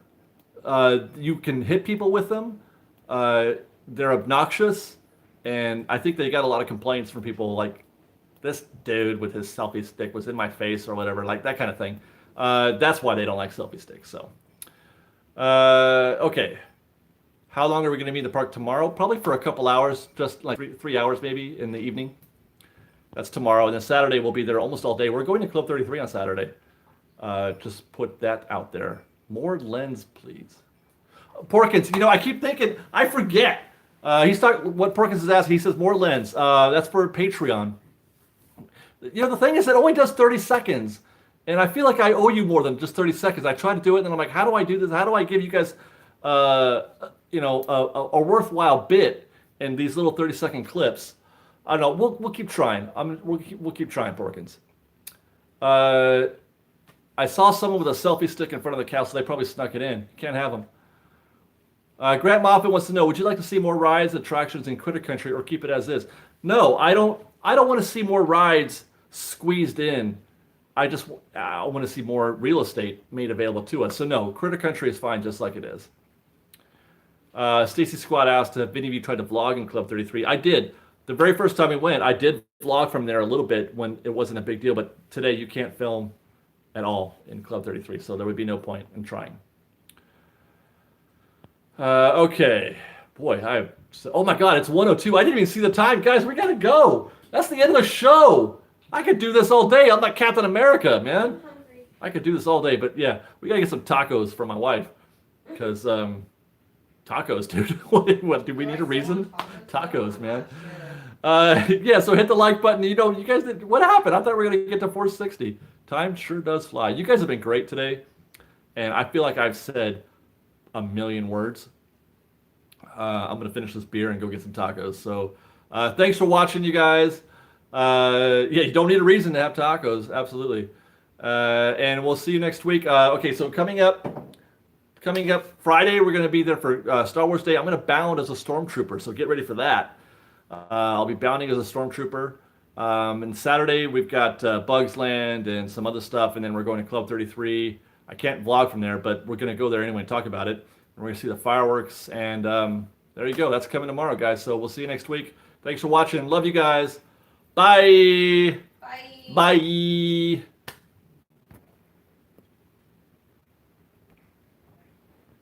You can hit people with them. They're obnoxious, and I think they got a lot of complaints from people like, this dude with his selfie stick was in my face or whatever, like that kind of thing. That's why they don't like selfie sticks. So, okay. How long are we going to be in the park tomorrow? Probably for a couple hours, just like 3 hours maybe in the evening. That's tomorrow. And then Saturday we'll be there almost all day. We're going to Club 33 on Saturday. Just put that out there. More lens, please. Porkins, I keep thinking, I forget. He's talking, what Porkins is asking, he says more lens. That's for Patreon. The thing is, it only does 30 seconds. And I feel like I owe you more than just 30 seconds. I try to do it, and then I'm like, how do I do this? How do I give you guys, a worthwhile bit in these little 30-second clips? I don't know. We'll keep trying. We'll keep trying, Porkins. I saw someone with a selfie stick in front of the cow, so they probably snuck it in. Can't have them. Grant Moffat wants to know: would you like to see more rides, attractions in Critter Country, or keep it as is? No, I don't want to see more rides squeezed in. I want to see more real estate made available to us. So no, Critter Country is fine just like it is. Stacy Squad asked if any of you tried to vlog in Club 33. I did. The very first time we went, I did vlog from there a little bit when it wasn't a big deal. But today you can't film at all in Club 33, so there would be no point in trying. Okay. Boy, oh my God, it's 1:02. I didn't even see the time. Guys, we got to go. That's the end of the show. I could do this all day. I'm like Captain America, man. I could do this all day, but yeah, we got to get some tacos for my wife. Because, tacos, dude. What, do we need a reason? Tacos, man. Yeah, so hit the like button. You guys did, what happened? I thought we were going to get to 460. Time sure does fly. You guys have been great today. And I feel like I've said a million words. I'm going to finish this beer and go get some tacos. So thanks for watching, you guys. Yeah, you don't need a reason to have tacos. Absolutely. And we'll see you next week. Okay, so coming up Friday, we're going to be there for Star Wars Day. I'm going to bound as a stormtrooper, so get ready for that. I'll be bounding as a stormtrooper. And Saturday, we've got Bugs Land and some other stuff, and then we're going to Club 33. I can't vlog from there, but we're going to go there anyway and talk about it. We're going to see the fireworks, and there you go. That's coming tomorrow, guys. So we'll see you next week. Thanks for watching. Love you guys. Bye. Bye. Bye.